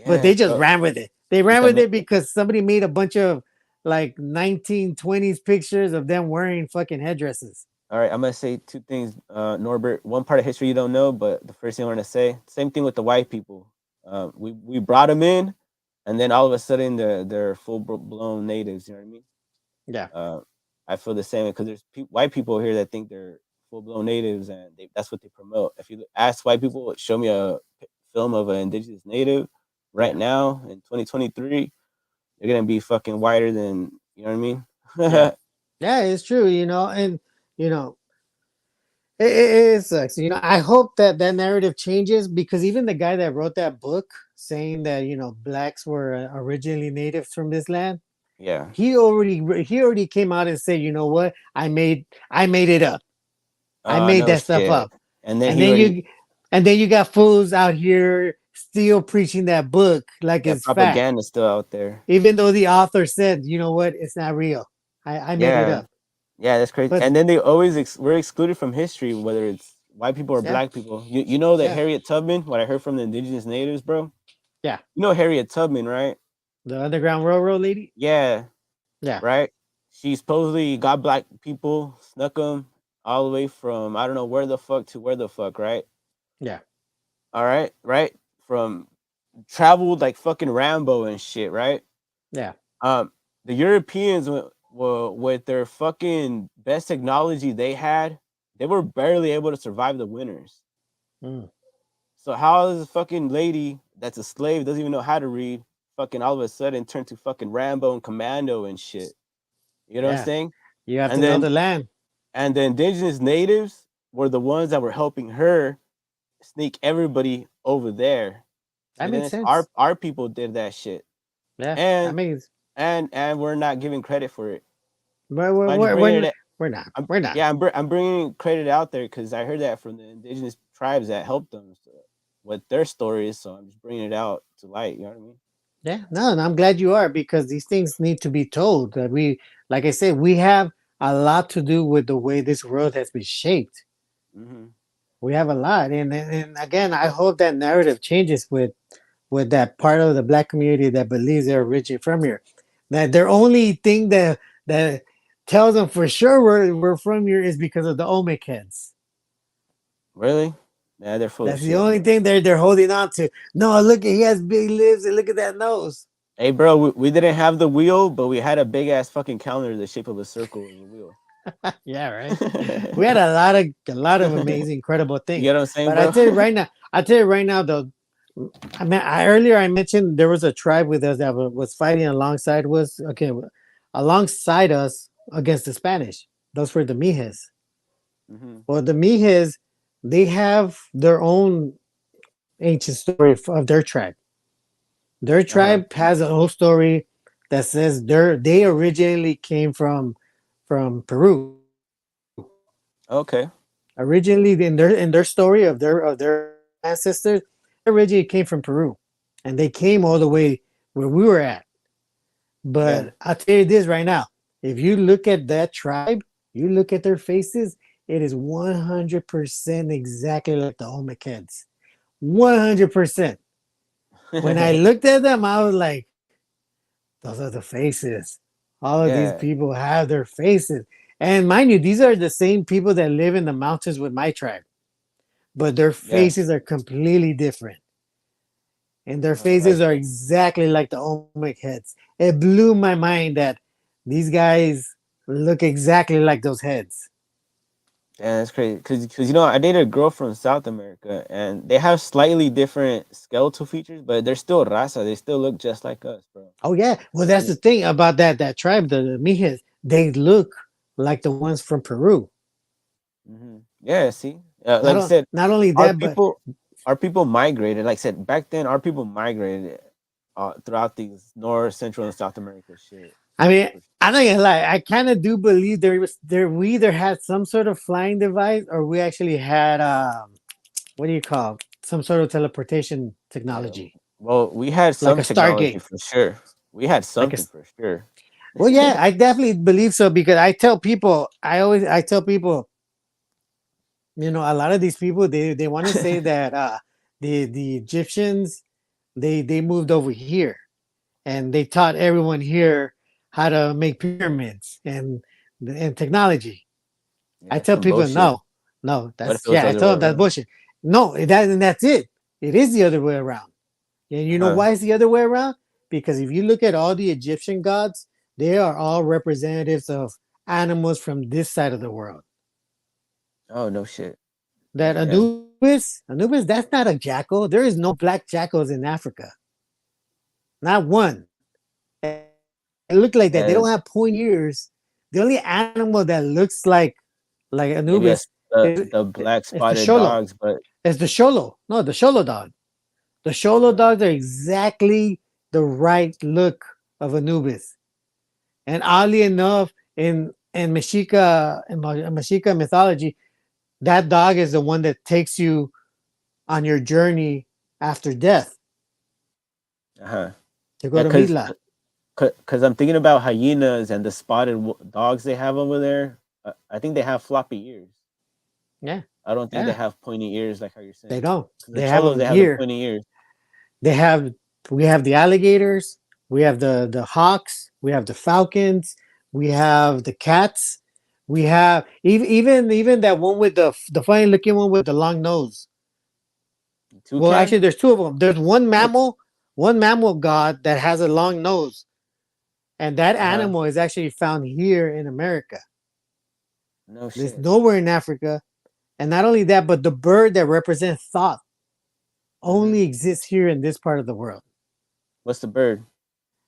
but they Yes, just bro. ran with it. They It's ran with ama- it because somebody made a bunch of like 1920s pictures of them wearing fucking headdresses. All right, I'm gonna say two things, Norbert. One part of history you don't know, but the first thing I want to say, same thing with the white people. We brought them in, and then all of a sudden they're full blown natives. You know what I mean? Yeah, Uh, I feel the same because there's white people here that think they're full blown natives, and that's what they promote. If you ask white people, show me a film of an indigenous native right yeah, now in 2023, they're gonna be fucking whiter than you know what I mean. yeah, yeah. It's true, and you know it sucks. I hope that that narrative changes because even the guy that wrote that book saying that blacks were originally natives from this land, Yeah. he already came out and said, you know what, I made it up. I made No that stuff shit. up. And then And he then already you got fools out here still preaching that book like that it's fact, propaganda still out there. even though the author said, you know what, it's not real. I made it Yeah. up. Yeah, that's crazy. But And then they always we're excluded from history, whether it's white people or yeah, black people. You know that yeah, Harriet Tubman, what I heard from the indigenous natives, bro. yeah. You know Harriet Tubman, right? The Underground Railroad lady. Yeah, Yeah, right. She supposedly got black people, snuck them all the way from I don't know where the fuck to where the fuck, right? yeah, All right, right from traveled like fucking Rambo and shit, right? yeah. Um, the Europeans were with their fucking best technology they had, they were barely able to survive the winters. Mm, So how is a fucking lady that's a slave doesn't even know how to read, fucking all of a sudden turn to fucking Rambo and Commando and shit? You know what I'm yeah. saying? You have to And know then the land. and the indigenous natives were the ones that were helping her sneak everybody over there. That See, makes then sense. our people did that shit, Yeah, that and makes. and we're not giving credit for it. But So I'm just bringing it. we're not. I'm We're not. yeah, I'm bringing credit out there because I heard that from the indigenous tribes that helped them so, with their stories. So I'm just bringing it out to light. You know what I mean? Yeah, no, and I'm glad you are because these things need to be told. That we like I said, we have a lot to do with the way this world has been shaped. Hmm. We have a lot, and again, I hope that narrative changes with that part of the black community that believes they're originally from here. That their only thing that tells them for sure we're from here is because of the Olmec heads. Really? Yeah, they're full of That's the shit, only bro. thing they're holding on to. No, look, he has big lips, and look at that nose. Hey, bro, we didn't have the wheel, but we had a big ass fucking calendar the shape of a circle as a wheel. Yeah, right. We had a lot of amazing, incredible You things. get what I'm saying, But bro? I tell you right now, though, I mean, earlier I mentioned there was a tribe with us that was fighting alongside us against the Spanish. Those were the Mijes. Hmm. Well, the Mijes, they have their own ancient story of their tribe. Their Uh huh. tribe has a whole story that says they originally came from Peru. Okay. Originally, in their story of their ancestors, they originally came from Peru, and they came all the way where we were at. Yeah. But I'll tell you this right now: if you look at that tribe, you look at their faces, it is 100% exactly like the Olmec heads. 100%. When I looked at them, I was like, those are the faces. All of these Yeah. people have their faces. And mind you, these are the same people that live in the mountains with my tribe, but their Yeah. faces are completely different. And their Like faces are exactly like the Olmec heads. It blew my mind that these guys look exactly like those heads. yeah, that's crazy. Cause you know I dated a girl from South America, and they have slightly different skeletal features, but they're still raza. They still look just like us, bro. Oh yeah, well that's And the thing about that tribe, the Mijes. They look like the ones from Peru. yeah, see, Not like I on, said, not only our that, but people, our people migrated. Like I said, back then, our people migrated throughout these North, Central, and South America shit. I mean, For sure. I'm not gonna lie. I kind of do believe we either had some sort of flying device or we actually had what do you call some sort of teleportation Yeah. technology, Well, we had like a some technology Stargate. for sure. We had Like a something for sure. well, yeah, I definitely believe so because I tell people, a lot of these people they want to say that the Egyptians they moved over here and they taught everyone here how to make pyramids and technology. I Yeah, tell some people bullshit. no, What if that's it was the yeah. I other tell way them that's around? bullshit. No, and that's it. It is the other way around. And Uh you know huh. why it's the other way around? Because if you look at all the Egyptian gods, they are all representatives of animals from this side of the world. Oh no shit. That Yeah. Anubis, that's not a jackal. There is no black jackals in Africa. Not one. And they look like that. They don't have pointy And ears. The only animal that looks like Anubis maybe is the it's black the spotted Sholo. dogs, but It's the Sholo. No, the Sholo dog. The Sholo uh, dogs are exactly the right look of Anubis. And oddly enough, in Mexica mythology, that dog is the one that takes you on your journey after death huh. to go Yeah, to Mila. cause I'm thinking about hyenas and the spotted dogs they have over there. I think they have floppy ears. Yeah, I don't think they yeah. have pointy ears like how you're They saying. don't. Cause the They have cholos them they have the here. pointy ears. They have we have the alligators, we have the hawks, we have the falcons, we have the cats, we have even that one with the funny looking one with the long nose. Well, Toucan? actually, there's two of them. There's What? one mammal god that has a long nose, and that Uh huh. animal is actually found here in America. No There's shit. nowhere in Africa, and not only that, but the bird that represents thought Hmm. only exists here in this part of the world. What's the bird?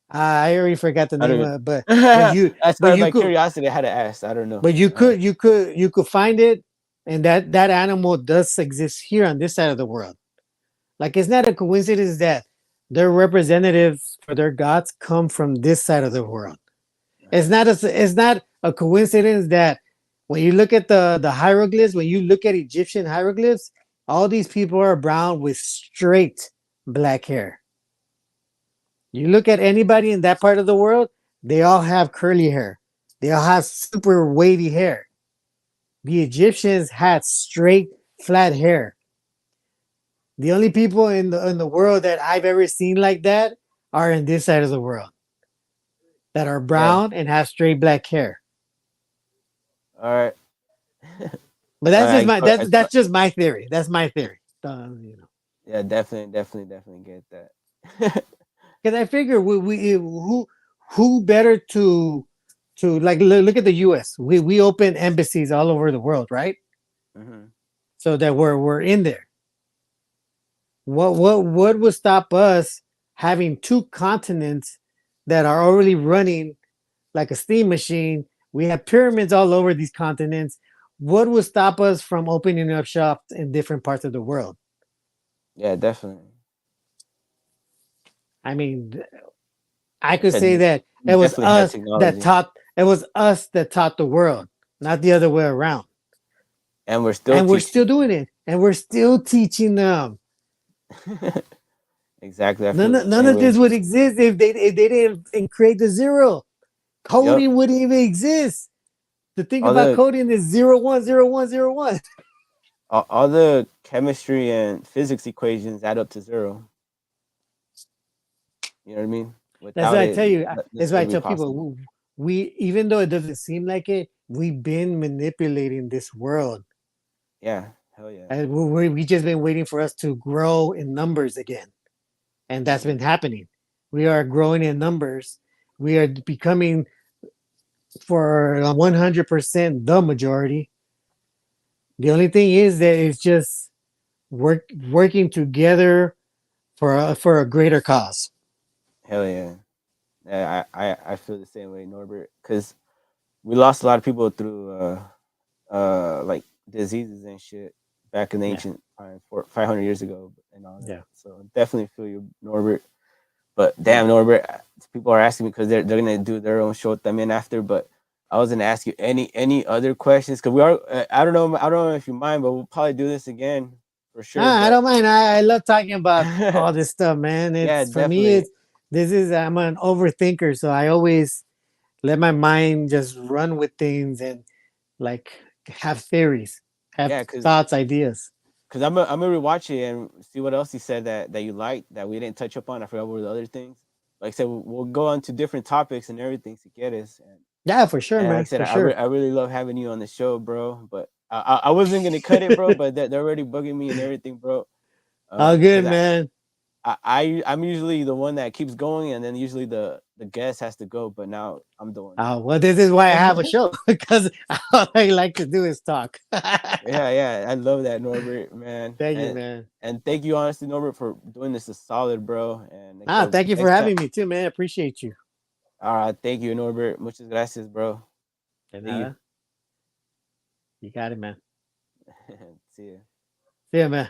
I already forgot the I name don't. of it, but Even... you That's but why you by could curiosity I had to ask. I don't know. but you could find it, and that animal does exist here on this side of the world. Like it's not a coincidence that their representatives for their gods come from this side of the world. It's not a coincidence that when you look at the hieroglyphs, when you look at Egyptian hieroglyphs, all these people are brown with straight black hair. You look at anybody in that part of the world, they all have curly hair. They all have super wavy hair. The Egyptians had straight, flat hair. The only people in the world that I've ever seen like that are in this side of the world that are Yeah. brown and have straight black hair. All right. But that's just my I that's just my theory. That's my theory. You know, yeah, definitely get that. because I figure we who better to like look at the U.S. We open embassies all over the world, right? Hmm. So that we're in there. What would stop us having two continents that are already running like a steam machine? We have pyramids all over these continents. What would stop us from opening up shops in different parts of the world? Yeah, definitely. I mean, I I could said say that we definitely have technology, it was us that taught the world, not the other way around. and we're still And we're teaching. still doing it, and we're still teaching them. Exactly. I feel None the of, none same of way. this would exist if they didn't create the zero. Yep. Coding wouldn't even exist. The thing All about the coding is 010101. all the chemistry and physics equations add up to zero. You know what I mean? That's what Without I it, tell you. That's this why I wouldn't be tell possible. people we even though it doesn't seem like it, we've been manipulating this world, Yeah. Hell yeah. and we just been waiting for us to grow in numbers again, and that's Hmm. been happening. We are growing in numbers. We are becoming for 100% the majority. The only thing is that it's just working together for a greater cause. Hell yeah. Yeah, I feel the same way, Norbert. Because we lost a lot of people through like diseases and shit back in the Yeah, ancient times, 500 years ago, and all that. yeah. So definitely feel you, Norbert. But damn, Norbert, people are asking me because they're gonna do their own show también after. But I was gonna ask you any other questions because we are. I don't know if you mind, but we'll probably do this again for sure. I But don't mind. I love talking about all this stuff, man. yeah, It's for me. definitely. It's this is I'm an overthinker, so I always let my mind just run with things and like have theories, have Yeah, because thoughts, ideas. I'm gonna rewatch it and see what else he said that you liked that we didn't touch up on. I forgot what were the other things. Like I said, we'll go on to different topics and everything to get us. Yeah, for sure, And like I man, said, for sure. I really love having you on the show, bro. But I wasn't gonna cut it, bro. But they're already bugging me and everything, bro. All Because good, man. I'm usually the one that keeps going, and then usually the guest has to go. But now I'm the one Oh, that. well, this is why I have a show because all I like to do is talk. Yeah, yeah, I love that, Norbert, man. Thank you, man. And thank you, honestly, Norbert, for doing this a solid, bro. And like I Ah, said, thank you for next time. having me too, man. Appreciate you. All right, thank you, Norbert. Muchas gracias, bro. De See you. nada. You got it, man. See you. See ya, man.